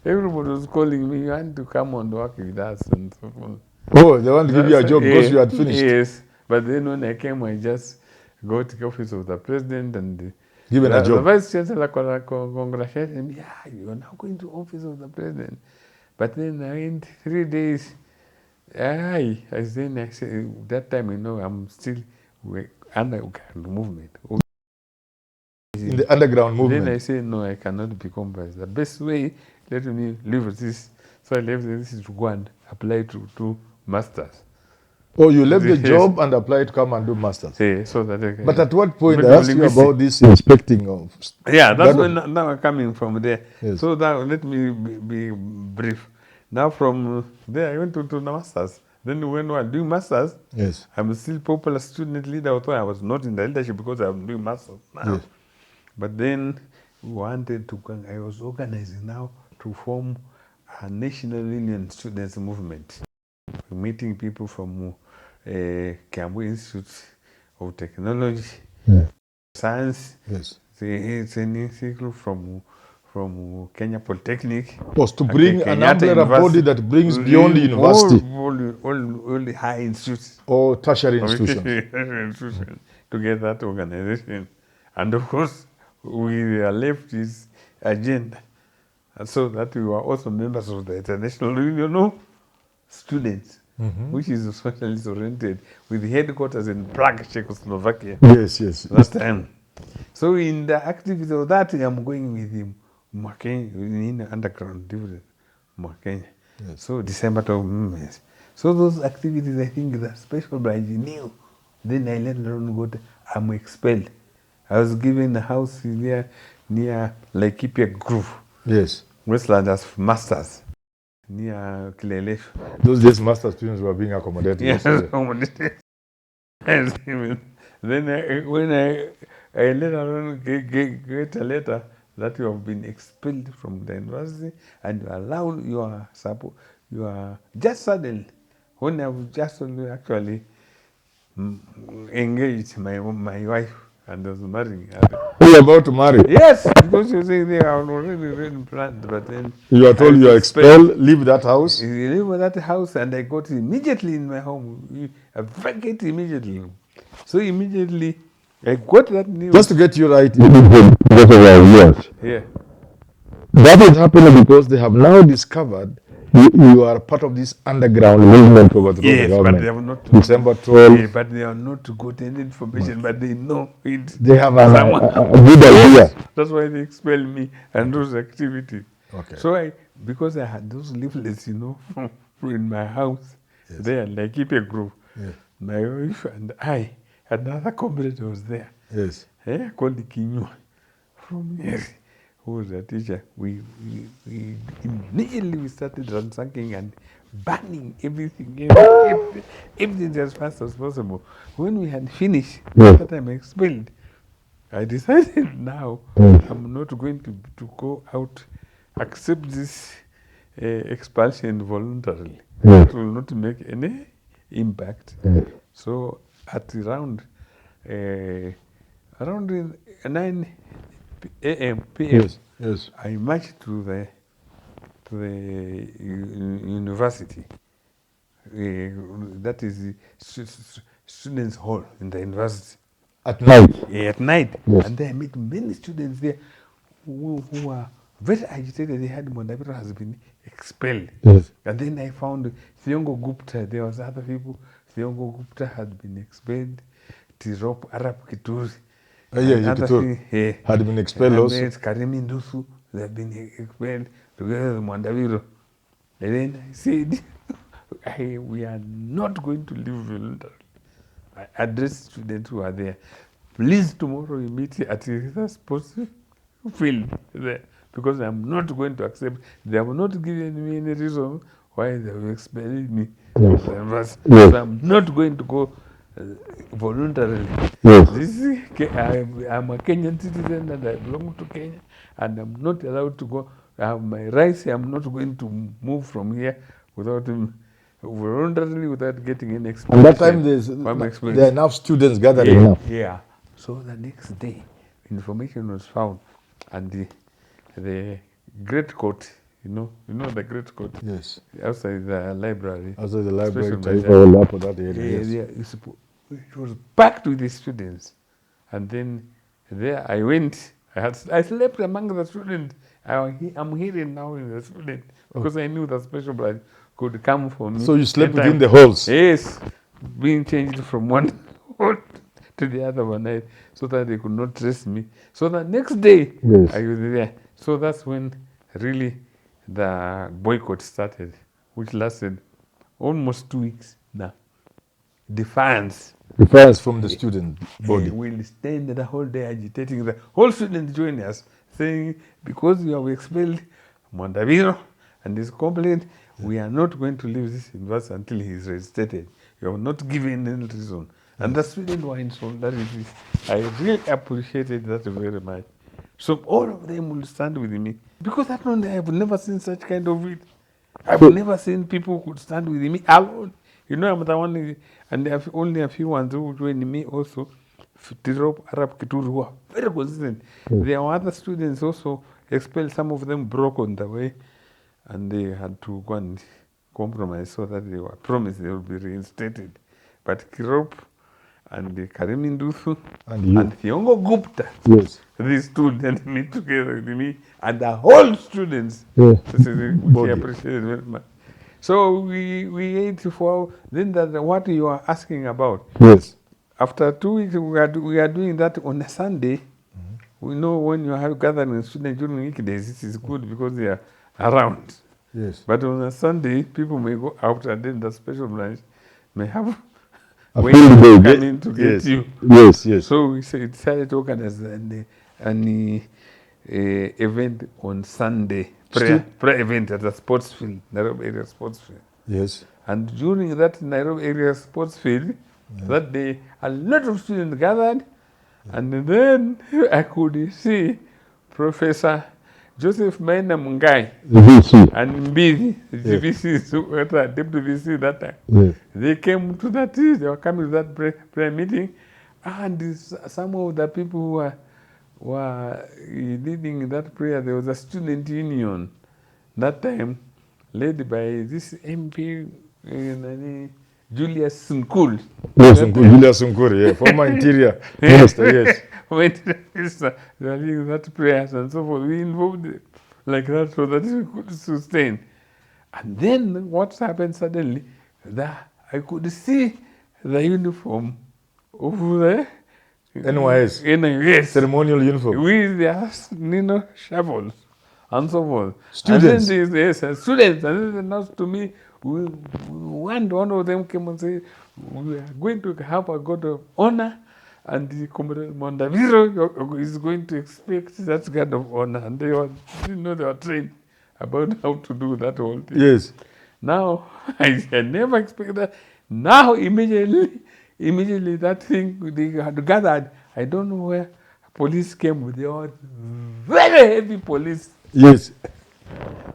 Speaker 2: Everybody was calling me, you want to come and work with us and so forth.
Speaker 1: Oh, they want to give you a job because you had finished.
Speaker 2: Yes. But then when I came, I just go to the office of the president and
Speaker 1: given a job.
Speaker 2: The vice chancellor congratulated me. Yeah, you are now going to office of the president. But then in 3 days, I said that time I'm still underground movement.
Speaker 1: In the underground movement.
Speaker 2: Then I said no, I cannot become vice. The best way, let me leave this. So I left this to go and apply to masters.
Speaker 1: Oh, you left the job and applied to come and do masters.
Speaker 2: Yeah, so that
Speaker 1: but at what point I asked you about this inspecting of?
Speaker 2: Yeah, that's when now I'm coming from there.
Speaker 1: Yes.
Speaker 2: So that let me be brief. Now from there I went to the masters. Then when we were doing masters,
Speaker 1: yes,
Speaker 2: I'm still popular student leader, although I was not in the leadership because I'm doing masters now. Yes. But then we wanted to. I was organizing now to form a national union students movement. Meeting people from Kiambu Institute of Technology, Science, it's an institute from Kenya Polytechnic.
Speaker 1: Was to bring an umbrella body that brings beyond the university.
Speaker 2: All the high institutes.
Speaker 1: Or tertiary institutions.
Speaker 2: To get that organization. And of course, we left this agenda. And so that we were also members of the International Union of Students. Which is socialist oriented, with headquarters in Prague, Czechoslovakia.
Speaker 1: Yes.
Speaker 2: Last time. So in the activity of that, I'm going with him, in the underground division, Kenya. Yes. So December 12. So those activities, I think, the special branch knew. Then I later on got, I'm expelled. I was given a house near Laikipia Grove.
Speaker 1: Yes.
Speaker 2: Westland as masters. Near Kilelef.
Speaker 1: Those days, master students were being accommodated.
Speaker 2: Yes, accommodated. Then when I later on get a letter that you have been expelled from the university and you are just suddenly, when I've just actually engaged my wife and was marrying her.
Speaker 1: You are about to marry?
Speaker 2: Yes, because you say they are already planned, but then
Speaker 1: you are told you are expelled, leave that house?
Speaker 2: You leave that house, and I got immediately in my home. I vacate immediately. So immediately, I got that news.
Speaker 1: Just to get you right, because of our years.
Speaker 2: Yeah.
Speaker 1: That is happening because they have now discovered you are part of this underground movement over the government.
Speaker 2: But they have not.
Speaker 1: December 12.
Speaker 2: Yeah, but they are not got any information, but they know it.
Speaker 1: They have a good idea.
Speaker 2: That's why they expel me and those activities.
Speaker 1: Okay.
Speaker 2: So because I had those leaflets, in my house, there, like Laikipia Grove. Yes. My wife and I, another comrade was there.
Speaker 1: Yes.
Speaker 2: Called Kinyua from here. who was a teacher, we immediately started ransacking and burning everything as fast as possible. When we had finished, after time expelled, I decided now I'm not going to go out, accept this expulsion voluntarily. It will not make any impact. So at around 9 a.m. p.m.
Speaker 1: Yes.
Speaker 2: I marched to the university. That is the students' hall in the university.
Speaker 1: At night.
Speaker 2: At night.
Speaker 1: Yes.
Speaker 2: And then I met many students there who were very agitated. They had Mwandawiro has been expelled.
Speaker 1: Yes.
Speaker 2: And then I found Thiongo Gupta. There was other people. Thiongo Gupta had been expelled. Tirop Arab Kituri.
Speaker 1: Had been expelled also.
Speaker 2: Karimi Ndusu, they have been expelled together with Mwandawiro. And then I said, we are not going to leave voluntarily. I addressed students who are there. Please, tomorrow we meet at the sports field there, because I'm not going to accept. They have not given me any reason why they have expelled me.
Speaker 1: Yes.
Speaker 2: So I'm not going to go voluntarily.
Speaker 1: Yes.
Speaker 2: I'm a Kenyan citizen and I belong to Kenya, and I'm not allowed to go. I have my rights. I'm not going to move from here without voluntarily, without getting any explanation.
Speaker 1: And that time there are enough students gathering now.
Speaker 2: Yeah. So the next day, information was found, and the great court, you know the great court.
Speaker 1: Yes.
Speaker 2: Outside the library.
Speaker 1: Outside the library, that area.
Speaker 2: Yes. It was packed with the students, and then there I went. I slept among the students. I'm hearing now in the student because I knew the special branch could come for me.
Speaker 1: So you slept within the halls?
Speaker 2: Yes, being changed from one hall to the other one night so that they could not trace me. So the next day,
Speaker 1: yes,
Speaker 2: I was there. So that's when really the boycott started, which lasted almost 2 weeks now. Defiance
Speaker 1: from the student body.
Speaker 2: We'll stand the whole day agitating. The whole student join us, saying, because you have expelled Mwandawiro and his complaint, we are not going to leave this university until he is reinstated. You have not given any reason. And the students were in solidarity. I really appreciated that very much. So all of them will stand with me. Because that one day I have never seen such kind of it. I've never seen people who could stand with me alone. You know, I'm the one, and there are only a few ones who joined me also. Tirop, Arab, Kituru, who are very consistent. There were other students also expelled. Some of them broke on the way, and they had to go and compromise so that they were promised they will be reinstated. But Kirop and Karimi Ndusu and Thiongo Gupta,
Speaker 1: yes,
Speaker 2: these two then meet together with me, and the whole students, which I appreciate very much. So we ate for then that what you are asking about.
Speaker 1: Yes.
Speaker 2: After 2 weeks, we are doing that on a Sunday. We know when you have gathering students during weekdays, it is good because they are around.
Speaker 1: Yes.
Speaker 2: But on a Sunday, people may go out, and then the special branch may have
Speaker 1: a way
Speaker 2: coming to get you.
Speaker 1: Yes, yes.
Speaker 2: So we decided to organize an event on Sunday. Prayer event at the sports field, Nairobi area sports field.
Speaker 1: Yes.
Speaker 2: And during that Nairobi area sports field, that day, a lot of students gathered, and then I could see Professor Joseph Maina Mungai and Mbidi, the VC, deputy VC that time. Yes. They came to that, they were coming to that prayer meeting, and some of the people who were leading that prayer, there was a student union that time led by this MP, Julius Sunkul.
Speaker 1: Yes, Julius Sunkul, yeah, former interior minister, yes.
Speaker 2: Former interior minister, they were leading that prayers and so forth. We involved them like that so that we could sustain. And then what happened suddenly, I could see the uniform of the
Speaker 1: NYS, ceremonial uniform.
Speaker 2: With their shovels and so forth.
Speaker 1: Students.
Speaker 2: And then students. And then announced to me, one of them came and said, we are going to have a God of honor and the Comrade Mwandawiro is going to expect that kind of honor. And they were trained about how to do that whole thing.
Speaker 1: Yes.
Speaker 2: Now, I never expected that. Now, immediately that thing, they had gathered. I don't know where police came with the very heavy police.
Speaker 1: Yes.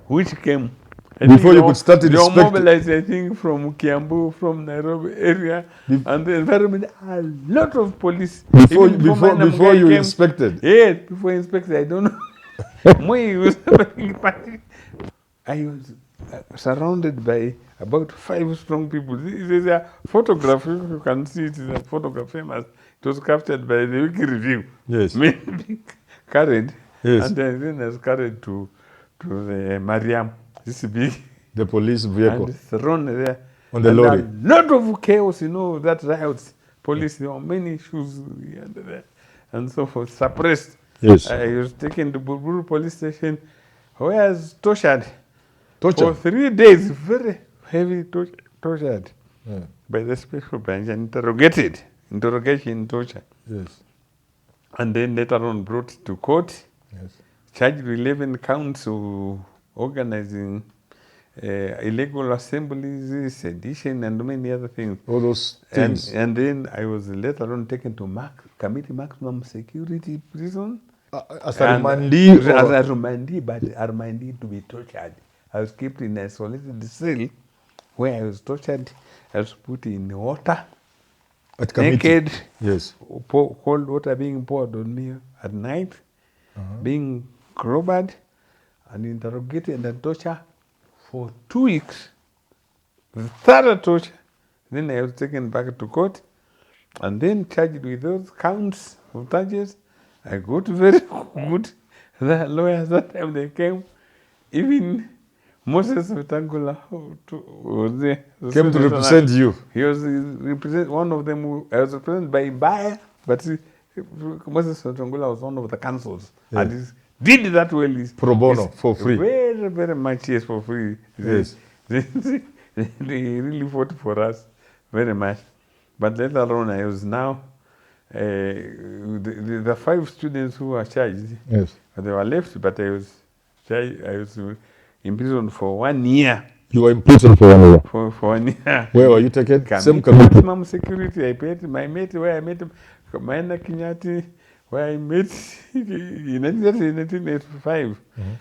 Speaker 2: Which came.
Speaker 1: Before you could start
Speaker 2: inspecting. They were mobilized, I think, from Kiambu, from Nairobi area, and the environment, a lot of police.
Speaker 1: Before you inspected?
Speaker 2: Yes, before inspected, I don't know. I was surrounded by about 5 strong people. This is a photograph, if you can see it is a photograph famous. It was captured by the Wiki Review.
Speaker 1: Yes.
Speaker 2: Carried.
Speaker 1: Yes.
Speaker 2: And then I was carried to the Mariam. This big.
Speaker 1: The police vehicle.
Speaker 2: And thrown there.
Speaker 1: On the lorry.
Speaker 2: A lot of chaos, that riots. Police, there were many issues here and there. And so forth, suppressed.
Speaker 1: Yes.
Speaker 2: I was taken to Buruburu police station, where I was tortured.
Speaker 1: Tortured?
Speaker 2: For 3 days, very heavy tortured by the special branch and interrogation torture.
Speaker 1: Yes.
Speaker 2: And then later on brought to court,
Speaker 1: yes.
Speaker 2: Charged with 11 counts of organizing illegal assemblies, sedition, and many other things.
Speaker 1: All those things.
Speaker 2: And then I was later on taken to committee maximum security prison.
Speaker 1: As a remandee?
Speaker 2: As a remandee, but a remandee to be tortured. I was kept in a isolated cell where I was tortured. I was put in water.
Speaker 1: At committee?
Speaker 2: Naked.
Speaker 1: Yes.
Speaker 2: Cold water being poured on me at night. Being clobbered and interrogated and tortured for 2 weeks. The third torture. Then I was taken back to court and then charged with those counts of charges. I got very good. The lawyers that time they came, even Moses Wetangula was there.
Speaker 1: Came to represent you.
Speaker 2: He was one of them. I was represented by Bayer, but Moses Wetangula was one of the councils. Yeah. And he did that well.
Speaker 1: Pro bono, for free.
Speaker 2: Very, very much, yes, for free.
Speaker 1: Yes.
Speaker 2: They really fought for us very much. But later on, I was now, the 5 students who were charged,
Speaker 1: yes,
Speaker 2: they were left, but I was in prison for 1 year.
Speaker 1: You were in prison for 1 year?
Speaker 2: For 1 year.
Speaker 1: Where were you taken?
Speaker 2: Same committee. Maximum security. I paid my mate where I met him, Maina Kinyati, where I met in 1985,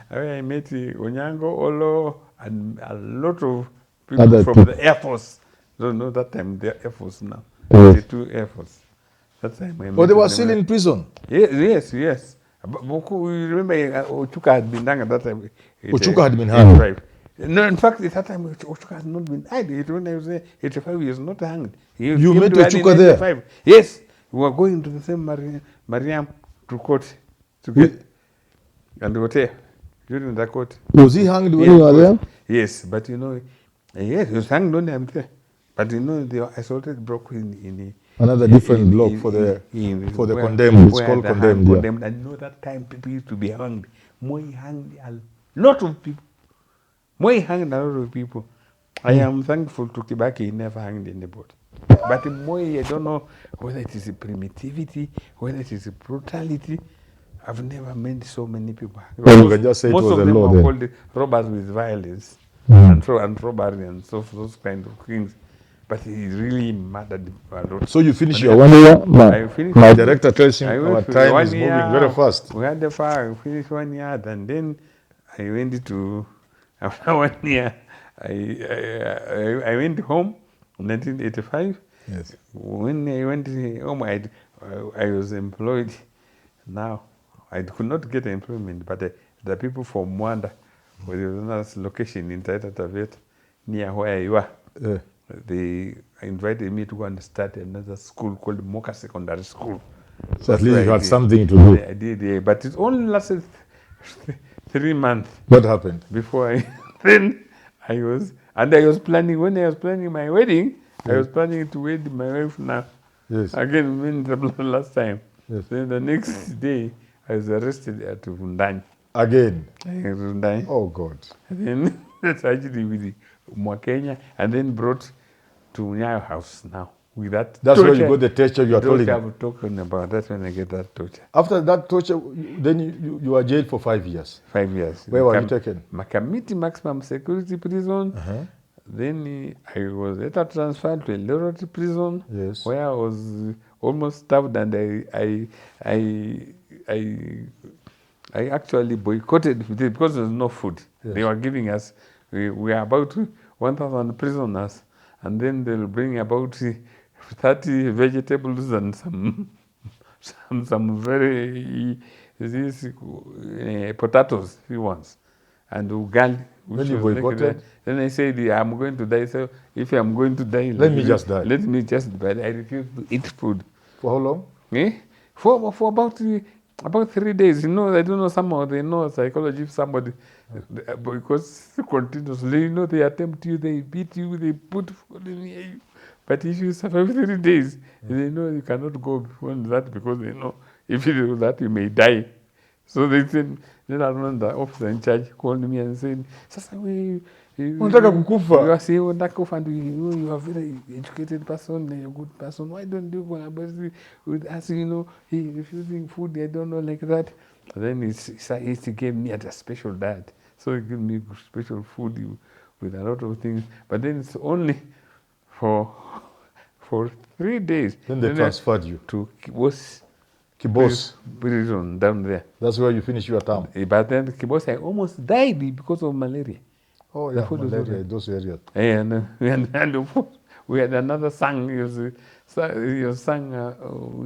Speaker 2: where I met Onyango, Olo, and a lot of people from the Air Force. Don't know that time, the Air Force now. The 2 Air Force. That time I met.
Speaker 1: Oh, they were still in prison?
Speaker 2: Yes. Remember, Ochuka had been hung at that time.
Speaker 1: Ochuka had been hanged?
Speaker 2: No, in fact, at that time, Ochuka had not been hanged. When I was there, 85 years, not hanged.
Speaker 1: You met Ochuka there?
Speaker 2: Yes. We were going to the same Mariam to court to get and hotel during the court.
Speaker 1: Was he hanged when you were there?
Speaker 2: Yes, but yes, he was hanged when I'm there. But the isolated block in
Speaker 1: another different block for the condemned. It's called condemned.
Speaker 2: I know that time people used to be hanged. Moi hanged a lot of people. I am thankful to Kibaki, he never hanged anybody. But Moi, I don't know whether it is primitivity, whether it is brutality. I've never met so many people.
Speaker 1: Well, you can just say
Speaker 2: most
Speaker 1: it was
Speaker 2: of them
Speaker 1: law
Speaker 2: are
Speaker 1: then.
Speaker 2: called robbers with violence and robbery and so those kind of things. But he really murdered a lot.
Speaker 1: So you finished your 1 year? My director tells him our time is moving very fast.
Speaker 2: We had the fire, we finished 1 year, and then I went to, after 1 year, I went home in 1985.
Speaker 1: Yes.
Speaker 2: When I went home, I was employed. Now, I could not get employment, but the people from Mwanda, where there was another location in Taita Taveta, near where you are, they invited me to go and start another school called Moka Secondary School.
Speaker 1: So at least you had something to do.
Speaker 2: I did, but it only lasted 3 months.
Speaker 1: What happened?
Speaker 2: Before then I was planning, when I was planning my wedding, I was planning to wed my wife now. Yes. Again, when the last time. Yes. Then the next day, I was arrested at Vundani.
Speaker 1: Again?
Speaker 2: Vundani.
Speaker 1: Oh, God.
Speaker 2: And then that's actually with Mwakenya, and then brought to Nyayo House now. with that
Speaker 1: That's
Speaker 2: torture.
Speaker 1: where you got the torture you are telling me.
Speaker 2: I'm talking about. That's when I get that torture.
Speaker 1: After that torture, then you are jailed for 5 years.
Speaker 2: 5 years.
Speaker 1: Where were you taken?
Speaker 2: Makamiti maximum security prison. Then I was later transferred to a Lorot prison,
Speaker 1: Yes.
Speaker 2: where I was almost starved, and I actually boycotted it because there was no food.
Speaker 1: Yes.
Speaker 2: They were giving us, we are about 1,000 prisoners, and then they'll bring about 30 vegetables and some very potatoes, few ones, and ugali.
Speaker 1: When you boycotted?
Speaker 2: Then I said, I'm going to die. So if I'm going to die,
Speaker 1: Let me just die.
Speaker 2: Let me just die. I refuse to eat food.
Speaker 1: For how long?
Speaker 2: For about 3 days. I don't know, somehow they know psychology. If somebody, because continuously, they attempt you, they beat you, they put food in you. But if you survive 3 days, they know you cannot go beyond that, because they know if you do that, you may die. So they said, then the officer in charge called me and said, Sasa,
Speaker 1: Unataka kukufa.
Speaker 2: you are saying unataka kufa, and you are a very educated person, a good person. Why don't you go with us? He refusing food, I don't know, like that. Then he gave me a special diet. So he gave me special food with a lot of things. But then it's only for 3 days.
Speaker 1: Then they transferred you
Speaker 2: to Kibos prison down there.
Speaker 1: That's where you finish your term.
Speaker 2: But then Kibos, I almost died because of malaria.
Speaker 1: Oh yeah, malaria in those areas.
Speaker 2: And we had another son. Your son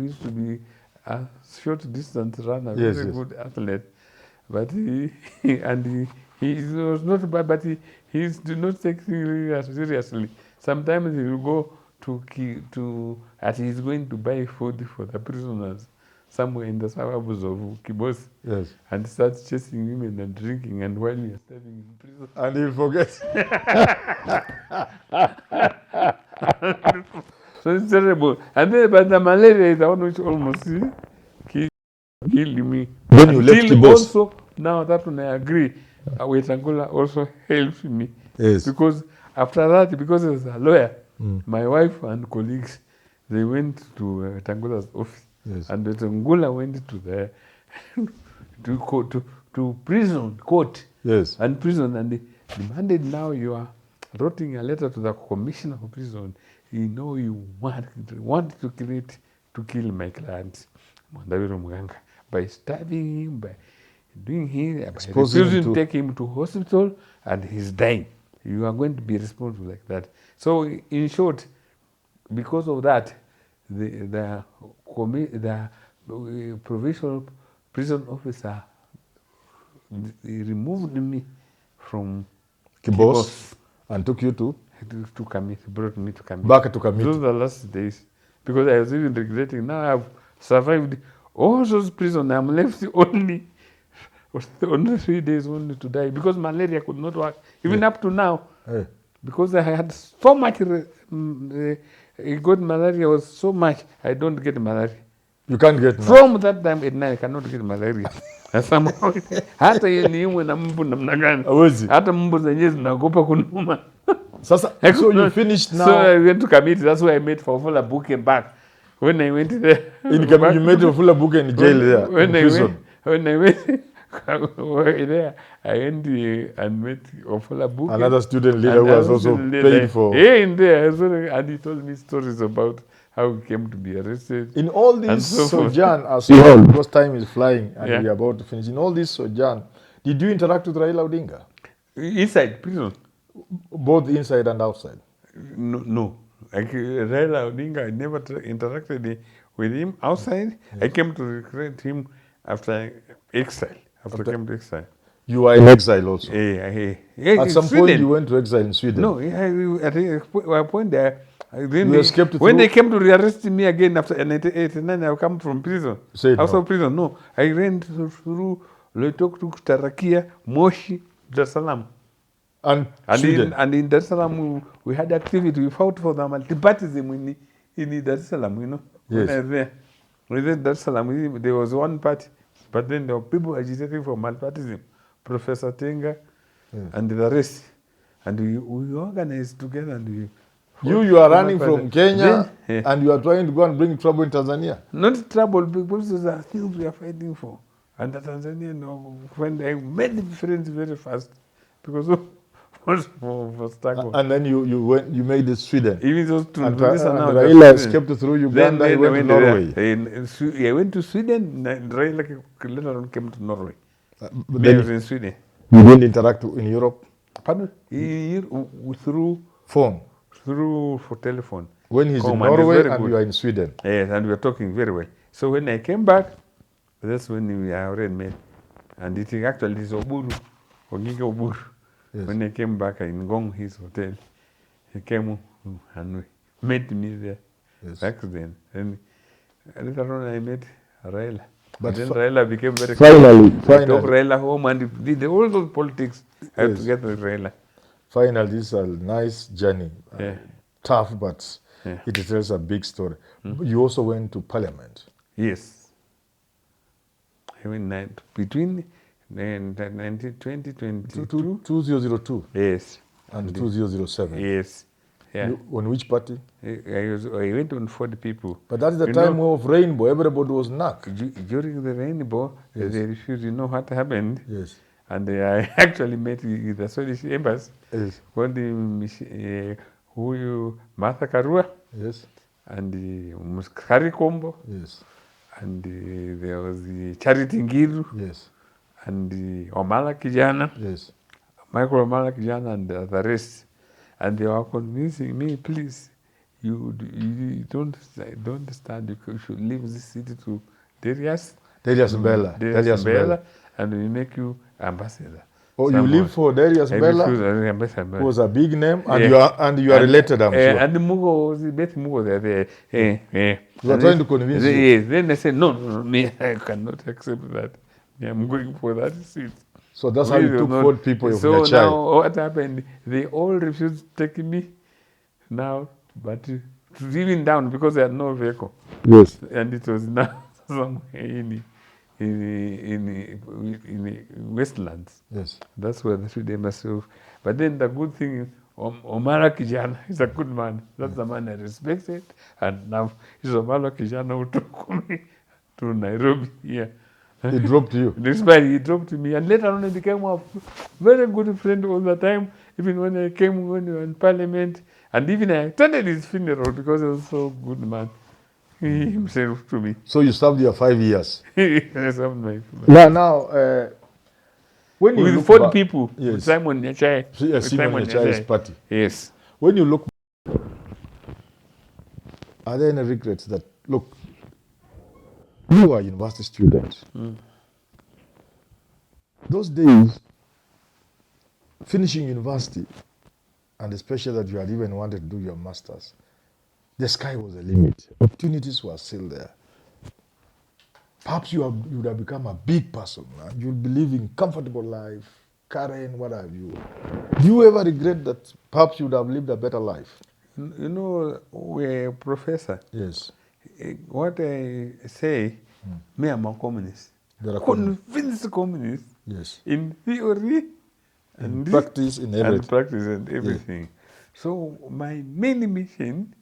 Speaker 2: used to be a short distance runner, very good athlete. But he was not bad, but he do not take things seriously. Sometimes he will go as he's going to buy food for the prisoners somewhere in the suburbs of Kibos.
Speaker 1: Yes.
Speaker 2: And starts chasing women and drinking, and while we are starving in prison.
Speaker 1: And he'll forget.
Speaker 2: So it's terrible. And then, but the malaria is the one which almost killed me.
Speaker 1: When you left Kibos.
Speaker 2: Also, now that one I agree, Wetangula also helped me.
Speaker 1: Yes.
Speaker 2: Because after that, because as a lawyer, my wife and colleagues, they went to Wetangula's office.
Speaker 1: Yes.
Speaker 2: And Wetangula went to the to prison court.
Speaker 1: Yes.
Speaker 2: And prison, and they demanded, now you are writing a letter to the commissioner of prison. You want to kill my client, Mwandawiro Muganga, by stabbing him, by doing him, by refusing to take him to hospital, and he's dying. You are going to be responsible like that. So in short, because of that, the provincial prison officer removed me from
Speaker 1: Kibos and took you to
Speaker 2: Kamiti, brought me to Kamiti.
Speaker 1: Back to Kamiti.
Speaker 2: Those are the last days. Because I was even regretting, now I've survived all those prisons. I'm left only 3 days only to die, because malaria could not work, even up to now. Because I had so much, malaria was so much, I don't get malaria.
Speaker 1: You can't get
Speaker 2: From that time at night, I cannot get malaria. Somehow, hata niumwe na mbu namna gani, hata mbu zenyewe zinaogopa kunuma.
Speaker 1: So you finished now.
Speaker 2: So I went to Kamiti. That's why I made Fafula Buke back. When I went there,
Speaker 1: you made Fafula Buke in jail there. When
Speaker 2: I went there, I went and met Fafula Buke.
Speaker 1: Another student leader who was also paid for.
Speaker 2: In there, and he told me stories about how he came to be arrested.
Speaker 1: In all this sojourn, as well, because time is flying and we are about to finish. In all this sojourn, did you interact with Raila Odinga?
Speaker 2: Inside prison.
Speaker 1: Both inside and outside?
Speaker 2: No. Like Raila Odinga, I never interacted with him outside. Yes. I came to recruit him after exile. After I came to exile.
Speaker 1: You were in exile also?
Speaker 2: Yeah,
Speaker 1: at some
Speaker 2: Sweden.
Speaker 1: Point you went to exile in Sweden?
Speaker 2: No, at a point there,
Speaker 1: when
Speaker 2: they came to rearrest me again after 1989, I come from prison.
Speaker 1: From
Speaker 2: prison, no. I ran through Loitoktuk, Tarakia, Moshi, Dar es Salaam.
Speaker 1: And
Speaker 2: in Dar es Salaam, we had activity. We fought for the multipartyism in Dar es Salaam,
Speaker 1: Yes.
Speaker 2: When in Dar es Salaam, there was one party, but then there were people agitating for multipartyism. Professor Tenga and the rest. And we organized together and we
Speaker 1: You are running from Kenya
Speaker 2: Then,
Speaker 1: and you are trying to go and bring trouble in Tanzania.
Speaker 2: not trouble, because those are things we are fighting for. And the Tanzanian, when they made the difference very fast, because of for struggle.
Speaker 1: And then you made it Sweden.
Speaker 2: Even those two,
Speaker 1: And
Speaker 2: this are now
Speaker 1: Raila
Speaker 2: just
Speaker 1: escaped through
Speaker 2: Then
Speaker 1: Uganda, he went to Norway.
Speaker 2: He went to Sweden, and Raila later on came to Norway.
Speaker 1: But
Speaker 2: He was
Speaker 1: then
Speaker 2: in Sweden.
Speaker 1: you didn't interact in Europe?
Speaker 2: Pardon? Through
Speaker 1: Phone.
Speaker 2: for telephone.
Speaker 1: When he's in
Speaker 2: And
Speaker 1: Norway
Speaker 2: very
Speaker 1: and
Speaker 2: good.
Speaker 1: you are in Sweden.
Speaker 2: Yes, and we were talking very well. So when I came back, that's when we already met. And it actually is Oburu, Ogiga Oburu.
Speaker 1: Yes.
Speaker 2: When I came back in Ngong, his hotel, he came and we met me there.
Speaker 1: Yes.
Speaker 2: Back then. And later on I met Raila.
Speaker 1: But
Speaker 2: But then Raila became very
Speaker 1: finally,
Speaker 2: I took Raila home and did all those politics
Speaker 1: Yes.
Speaker 2: together with Raila.
Speaker 1: finally, this is a nice journey.
Speaker 2: Yeah.
Speaker 1: Tough, but
Speaker 2: Yeah.
Speaker 1: it tells a big story. You also went to Parliament.
Speaker 2: Yes. I went between 2022.
Speaker 1: 2002
Speaker 2: Yes.
Speaker 1: and 2007.
Speaker 2: Yes. Yeah.
Speaker 1: On which party?
Speaker 2: I went on 40 people.
Speaker 1: But that's the
Speaker 2: You
Speaker 1: time
Speaker 2: know,
Speaker 1: of rainbow. Everybody was knocked.
Speaker 2: During the rainbow,
Speaker 1: Yes.
Speaker 2: they refused. You know what happened?
Speaker 1: Yes.
Speaker 2: And I actually met with the Swedish embassy.
Speaker 1: Yes.
Speaker 2: When Martha Karua
Speaker 1: Yes.
Speaker 2: and Muskari Kombo,
Speaker 1: Yes.
Speaker 2: and there was the Charity Ngiru
Speaker 1: Yes.
Speaker 2: and the Omala Kijana,
Speaker 1: Yes.
Speaker 2: Michael Omala Kijana, and the rest. And they were convincing me, please, you don't stand. You should leave this city to Darius.
Speaker 1: Darius Mbella.
Speaker 2: Darius Mbella, and we make you ambassador.
Speaker 1: Oh, you live for Darius Mbella, who was a big name, and you are related, I'm sure.
Speaker 2: And Mugo was Beth Mugo there.
Speaker 1: You are trying to convince you.
Speaker 2: Yes. Then I said, no, me, I cannot accept that. I'm going for that seat.
Speaker 1: So that's how you took 4 people from
Speaker 2: So
Speaker 1: your
Speaker 2: now
Speaker 1: child.
Speaker 2: what happened? They all refused to take me now, but to even down because they had no vehicle.
Speaker 1: Yes.
Speaker 2: And it was now somewhere in the Westlands.
Speaker 1: Yes.
Speaker 2: That's where the Sweden myself. But then the good thing is, Omara Kijana is a good man. That's the man I respected. And now he's Omara Kijana who took me to Nairobi here.
Speaker 1: He dropped you.
Speaker 2: Despite he dropped me. And later on, I became a very good friend all the time. Even when I came when we were in Parliament. And even I attended his funeral because he was so good man. He himself to me.
Speaker 1: So you served your 5 years.
Speaker 2: He served my
Speaker 1: when you
Speaker 2: with
Speaker 1: look
Speaker 2: 40
Speaker 1: back,
Speaker 2: people,
Speaker 1: yes.
Speaker 2: with Simon Nyachai.
Speaker 1: Simon Nyachai's party.
Speaker 2: Yes.
Speaker 1: When you look, are there any regrets that, look, you are a university student. Those days, finishing university, and especially that you had even wanted to do your master's, the sky was the limit. Opportunities were still there. Perhaps you would have become a big person. You'll be living comfortable life, Karen, what have you. Do you ever regret that perhaps you would have lived a better life?
Speaker 2: You know, we're a professor.
Speaker 1: Yes.
Speaker 2: What I say, me, I'm a communist.
Speaker 1: There are
Speaker 2: Convinced communist.
Speaker 1: Yes.
Speaker 2: In theory
Speaker 1: In practice, in everything.
Speaker 2: And practice and everything. So my main mission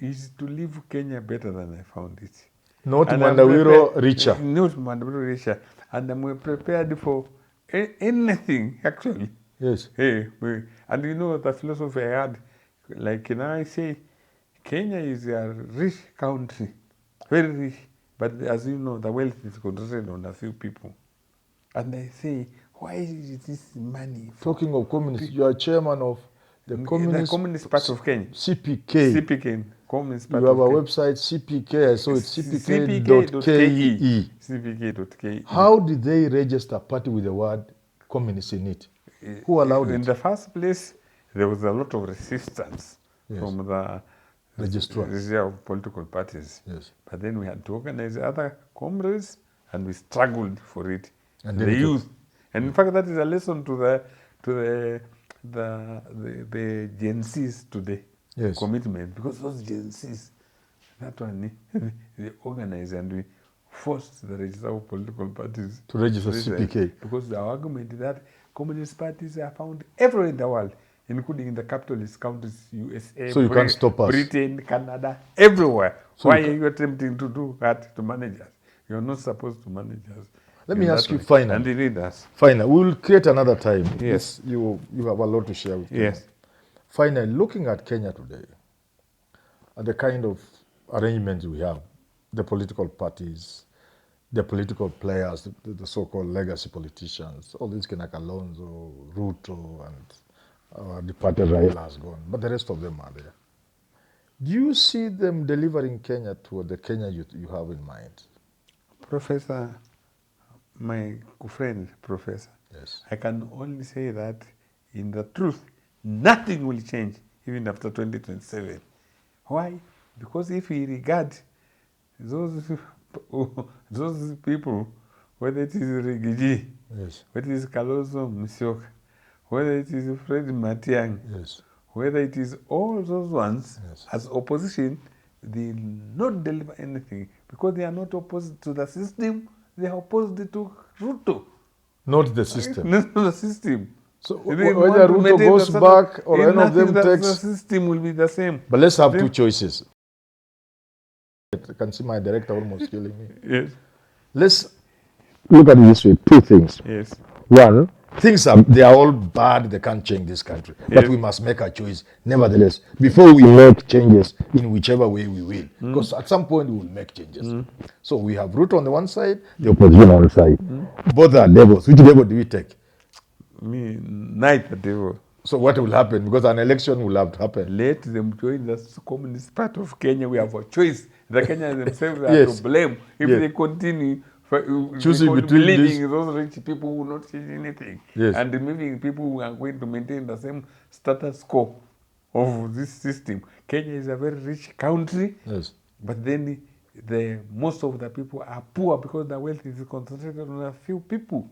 Speaker 2: is to leave Kenya better than I found it.
Speaker 1: Not
Speaker 2: And
Speaker 1: Mwandawiro richer.
Speaker 2: Not Mwandawiro richer. And I'm prepared for anything, actually.
Speaker 1: Yes.
Speaker 2: And you know, the philosophy I had, like I say, Kenya is a rich country, very rich. But as you know, the wealth is concentrated on a few people. And I say, why is this money?
Speaker 1: Talking of communists, you are chairman of the
Speaker 2: Communist Party of Kenya.
Speaker 1: CPK.
Speaker 2: CPK. Communist Party
Speaker 1: You have
Speaker 2: of
Speaker 1: a
Speaker 2: Kenya.
Speaker 1: website, CPK, so it's cpk.ke.
Speaker 2: CPK.ke.
Speaker 1: How did they register a party with the word communist in it? Who allowed it?
Speaker 2: In the first place, there was a lot of resistance from the
Speaker 1: registrars
Speaker 2: of political parties.
Speaker 1: Yes.
Speaker 2: But then we had to organize other comrades, and we struggled for it.
Speaker 1: And
Speaker 2: the youth, and in fact, that is a lesson to the Gen Zs today.
Speaker 1: Yes.
Speaker 2: Commitment, because those Gen Zs, that one, they organized and we forced the register of political parties
Speaker 1: to register CPK.
Speaker 2: Because our argument is that communist parties are found everywhere in the world, including the capitalist countries, USA,
Speaker 1: So you can't stop us.
Speaker 2: Britain, Canada, everywhere.
Speaker 1: So
Speaker 2: Why
Speaker 1: you
Speaker 2: are you attempting to do that to manage us? You're not supposed to manage us.
Speaker 1: Let
Speaker 2: in
Speaker 1: me
Speaker 2: that
Speaker 1: ask you
Speaker 2: way.
Speaker 1: finally.
Speaker 2: And you need us.
Speaker 1: Finally, we will create another time.
Speaker 2: Yes.
Speaker 1: You have a lot to share with Kenya.
Speaker 2: Yes.
Speaker 1: Finally, looking at Kenya today, at the kind of arrangements we have, the political parties, the political players, the so-called legacy politicians, all these kind of Kalonzo, Ruto, and our departed Raila has gone, but the rest of them are there. Do you see them delivering Kenya to the Kenya you have in mind?
Speaker 2: Professor, my friend, Professor,
Speaker 1: Yes.
Speaker 2: I can only say that in the truth, nothing will change even after 2027. Why? Because if we regard those people, whether it is Rigathi,
Speaker 1: Yes.
Speaker 2: whether it is Kalonzo Musyoka, whether it is Fred Matiang'i,
Speaker 1: Yes.
Speaker 2: whether it is all those ones,
Speaker 1: Yes.
Speaker 2: as opposition, they not deliver anything because they are not opposed to the system, they are opposed to Ruto.
Speaker 1: Not the system.
Speaker 2: Not the system.
Speaker 1: So
Speaker 2: They
Speaker 1: whether
Speaker 2: want to
Speaker 1: Ruto
Speaker 2: maintain
Speaker 1: goes
Speaker 2: the
Speaker 1: back or any of
Speaker 2: nothing
Speaker 1: them
Speaker 2: that the
Speaker 1: takes,
Speaker 2: system will be the same.
Speaker 1: but let's have
Speaker 2: They-
Speaker 1: two choices. I can see my director almost killing me.
Speaker 2: Yes,
Speaker 1: Let's look at it this way: two things.
Speaker 2: yes,
Speaker 1: One, they are all bad. They can't change this country, but
Speaker 2: Yes.
Speaker 1: we must make a choice. Nevertheless, before we make changes in whichever way we will, because at some point we will make changes. So we have Ruto on the one side, the opposition on the side. Both are devils. Which devil do we take?
Speaker 2: me, neither devil.
Speaker 1: So what will happen? Because an election will have to happen.
Speaker 2: Let them join the communist part of Kenya. We have a choice. The Kenyans themselves are
Speaker 1: Yes.
Speaker 2: to blame if
Speaker 1: Yes.
Speaker 2: they continue
Speaker 1: Choosing between
Speaker 2: leading those rich people who will not change anything,
Speaker 1: Yes.
Speaker 2: and removing people who are going to maintain the same status quo of this system. Kenya is a very rich country,
Speaker 1: Yes.
Speaker 2: but then most of the people are poor because the wealth is concentrated on a few people.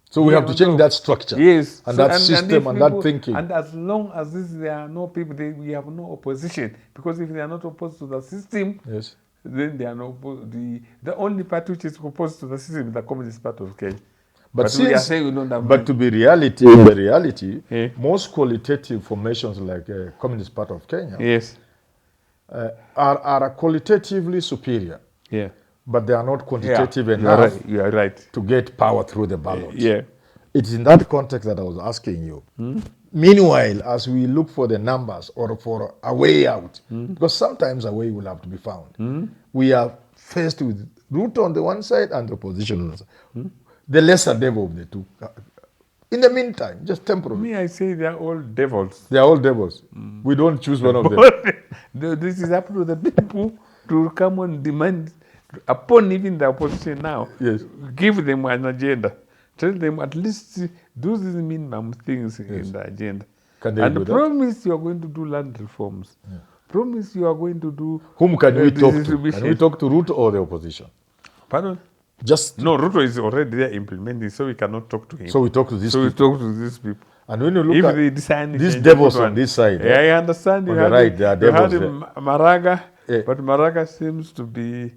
Speaker 1: So we have to change that structure.
Speaker 2: Yes,
Speaker 1: And
Speaker 2: so-
Speaker 1: that system
Speaker 2: if
Speaker 1: and
Speaker 2: people-
Speaker 1: that thinking.
Speaker 2: And as long as there are no people, we have no opposition. Because if they are not opposed to the system,
Speaker 1: Yes.
Speaker 2: then they are not the only party which is opposed to the system is the Communist Party of Kenya.
Speaker 1: But
Speaker 2: we are
Speaker 1: since,
Speaker 2: saying we don't have
Speaker 1: but to be reality, in the reality,
Speaker 2: Yeah.
Speaker 1: most qualitative formations like Communist Party of Kenya
Speaker 2: Yes.
Speaker 1: are qualitatively superior,
Speaker 2: Yeah.
Speaker 1: but they are not quantitative
Speaker 2: You are
Speaker 1: enough
Speaker 2: right. You are right.
Speaker 1: to get power through the ballot.
Speaker 2: Yeah.
Speaker 1: It's in that context that I was asking you. Meanwhile, as we look for the numbers or for a way out, because sometimes a way will have to be found, we are faced with Ruto on the one side and the opposition on the side. The lesser devil of the two. In the meantime, just temporarily.
Speaker 2: Me, I say they are all devils.
Speaker 1: They are all devils. We don't choose one of them.
Speaker 2: This is up to the people to come and demand upon even the opposition now.
Speaker 1: Yes.
Speaker 2: Give them an agenda. Tell them at least do these minimum things in the agenda.
Speaker 1: Can they
Speaker 2: and
Speaker 1: do that?
Speaker 2: promise you are going to do land reforms. Promise you are going to do.
Speaker 1: Whom can we talk to? Can we
Speaker 2: distribution.
Speaker 1: talk to Ruto or the opposition?
Speaker 2: Pardon?
Speaker 1: Just
Speaker 2: No, Ruto is already there implementing, so we cannot talk to him.
Speaker 1: so we talk to these
Speaker 2: So we
Speaker 1: people.
Speaker 2: talk to these people.
Speaker 1: And when you look
Speaker 2: If
Speaker 1: at
Speaker 2: they decide to
Speaker 1: these
Speaker 2: change
Speaker 1: devils
Speaker 2: the
Speaker 1: on this side,
Speaker 2: yeah, I understand.
Speaker 1: on
Speaker 2: You
Speaker 1: the
Speaker 2: had
Speaker 1: right, there are
Speaker 2: you had
Speaker 1: devils there.
Speaker 2: Maraga,
Speaker 1: Yeah.
Speaker 2: but Maraga seems to be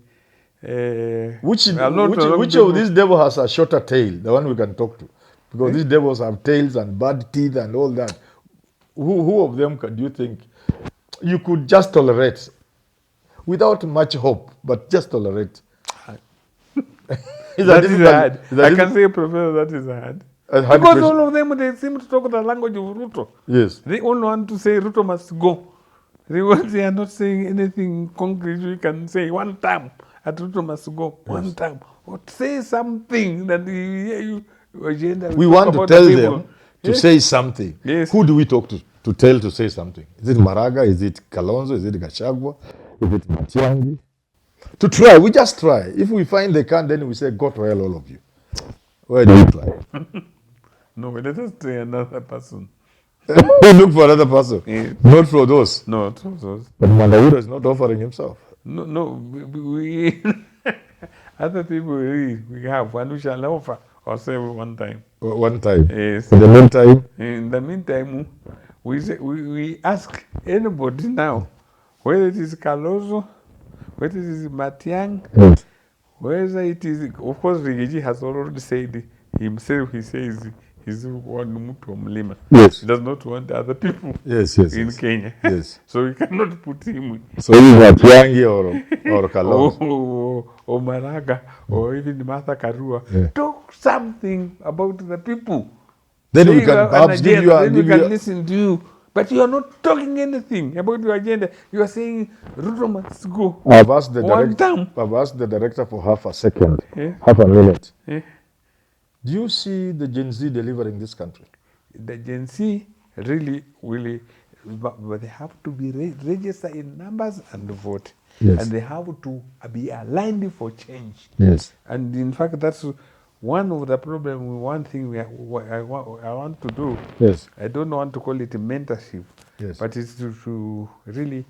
Speaker 1: which
Speaker 2: a lot
Speaker 1: which of these devils has a shorter tail? The one we can talk to, because these devils have tails and bad teeth and all that. Who of them do you think you could just tolerate without much hope, but just tolerate?
Speaker 2: that is hard.
Speaker 1: is that
Speaker 2: I can say, Professor, that is hard.
Speaker 1: a hard
Speaker 2: Because
Speaker 1: question?
Speaker 2: all of them they seem to talk the language of Ruto.
Speaker 1: Yes.
Speaker 2: They all want to say Ruto must go. They are not saying anything concrete. We can say one time that Ruto must go. One time, or say something that you agenda.
Speaker 1: We
Speaker 2: talk
Speaker 1: want to
Speaker 2: about
Speaker 1: tell
Speaker 2: the people.
Speaker 1: them to
Speaker 2: Yes.
Speaker 1: say something.
Speaker 2: Yes.
Speaker 1: Who do we talk to tell to say something? Is it Maraga? Is it Kalonzo? Is it Gachagua? Is it Matiang'i? To try, we just try. If we find they can't, then we say, go to hell, all of you. Where do we try?
Speaker 2: No, let us say another person.
Speaker 1: We look for another person,
Speaker 2: Yes.
Speaker 1: not for those.
Speaker 2: No, those.
Speaker 1: But Mwandawiro is not offering himself.
Speaker 2: No, we other people we have one we shall offer ourselves one time.
Speaker 1: One time.
Speaker 2: Yes.
Speaker 1: In the meantime,
Speaker 2: In the meantime, we ask anybody now, whether it is Kalonzo, whether it is Matiang'i,
Speaker 1: yes.
Speaker 2: whether it is, of course, Rigathi has already said himself. He says He's one mtu wa mlima.
Speaker 1: Yes.
Speaker 2: He does not want other people in Kenya.
Speaker 1: Yes.
Speaker 2: So we cannot put him.
Speaker 1: So he's Matiang'i or Kalonzo.
Speaker 2: Or Maraga, or even Martha Karua.
Speaker 1: Yeah.
Speaker 2: Talk something about the people.
Speaker 1: Then
Speaker 2: Say
Speaker 1: we can perhaps give you
Speaker 2: then we can listen to you. But you are not talking anything about your agenda. You are saying Ruto must go.
Speaker 1: I've asked the director for half a second, half a minute. Do you see the Gen Z delivering this country?
Speaker 2: The Gen Z really, but they have to be registered in numbers and vote.
Speaker 1: Yes.
Speaker 2: And they have to be aligned for change.
Speaker 1: Yes.
Speaker 2: And in fact, that's one of the problems. One thing I want to do.
Speaker 1: Yes.
Speaker 2: I don't want to call it mentorship.
Speaker 1: Yes.
Speaker 2: But it's to really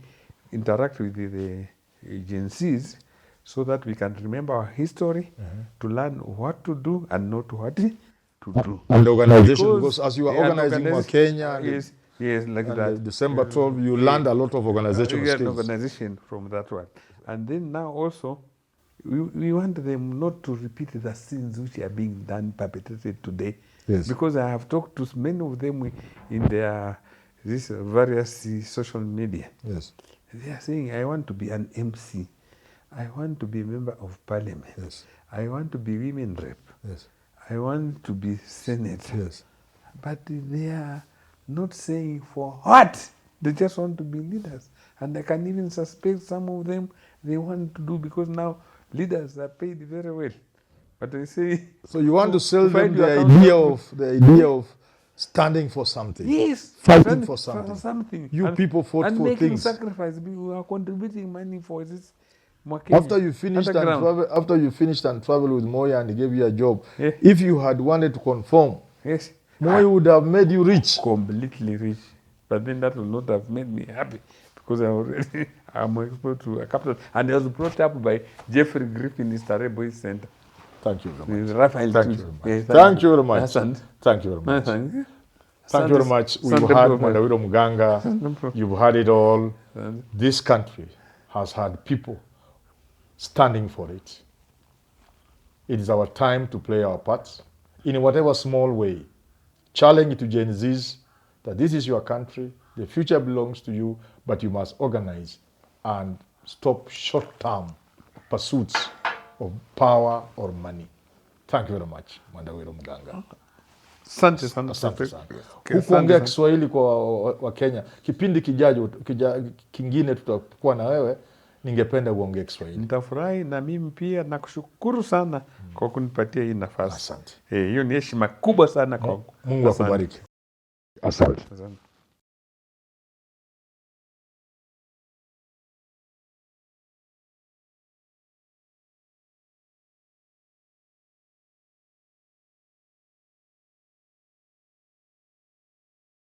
Speaker 2: interact with the Gen Zs so that we can remember our history, to learn what to do and not what to do.
Speaker 1: And organization, because as you are organizing Kenya,
Speaker 2: yes, like
Speaker 1: and
Speaker 2: that.
Speaker 1: December 12, you learned a lot of organizational skills.
Speaker 2: Organization from that one. And then now also, we want them not to repeat the sins which are being done, perpetrated today.
Speaker 1: Yes.
Speaker 2: Because I have talked to many of them in their these various social media.
Speaker 1: Yes.
Speaker 2: They are saying, I want to be an MC. I want to be a member of parliament.
Speaker 1: Yes.
Speaker 2: I want to be women rep.
Speaker 1: Yes.
Speaker 2: I want to be senator.
Speaker 1: Yes.
Speaker 2: But they are not saying for what. They just want to be leaders. And I can even suspect some of them they want to do, because now leaders are paid very well. But they say...
Speaker 1: So you want to sell them the idea of standing for something.
Speaker 2: Yes.
Speaker 1: Fighting for something. You people fought for things.
Speaker 2: And making sacrifice. We are contributing money for this.
Speaker 1: After you finished and traveled with Moya and he gave you a job, if you had wanted to conform, Moya would have made you rich.
Speaker 2: Completely rich. But then that would not have made me happy, because I'm exposed to a capital. And I was brought up by Jeffrey Griffin in Staré Boys Center.
Speaker 1: Thank you very much.
Speaker 2: Raphael
Speaker 1: Thank you very much. Thank you very much. Thank you very much. We've had Mwandawiro Muganga. You've had it all. This country has had people standing for it. It is our time to play our parts in whatever small way. Challenge to Gen Zs that this is your country, the future belongs to you, but you must organize and stop short-term pursuits of power or money. Thank you very much, Mwandawiro Muganga.
Speaker 2: Asante sana.
Speaker 1: Hukuongea Kiswahili kwa Wakenya. Kipindi kingine tutakuwa na wewe, ningependa uongee Kiswahili.
Speaker 2: Nitafurahi, na mimi pia nakushukuru sana kwa kunipatia hii nafasi.
Speaker 1: Asante.
Speaker 2: Hiyo ni heshima kubwa sana kwangu.
Speaker 1: Mungu akubariki. Asante.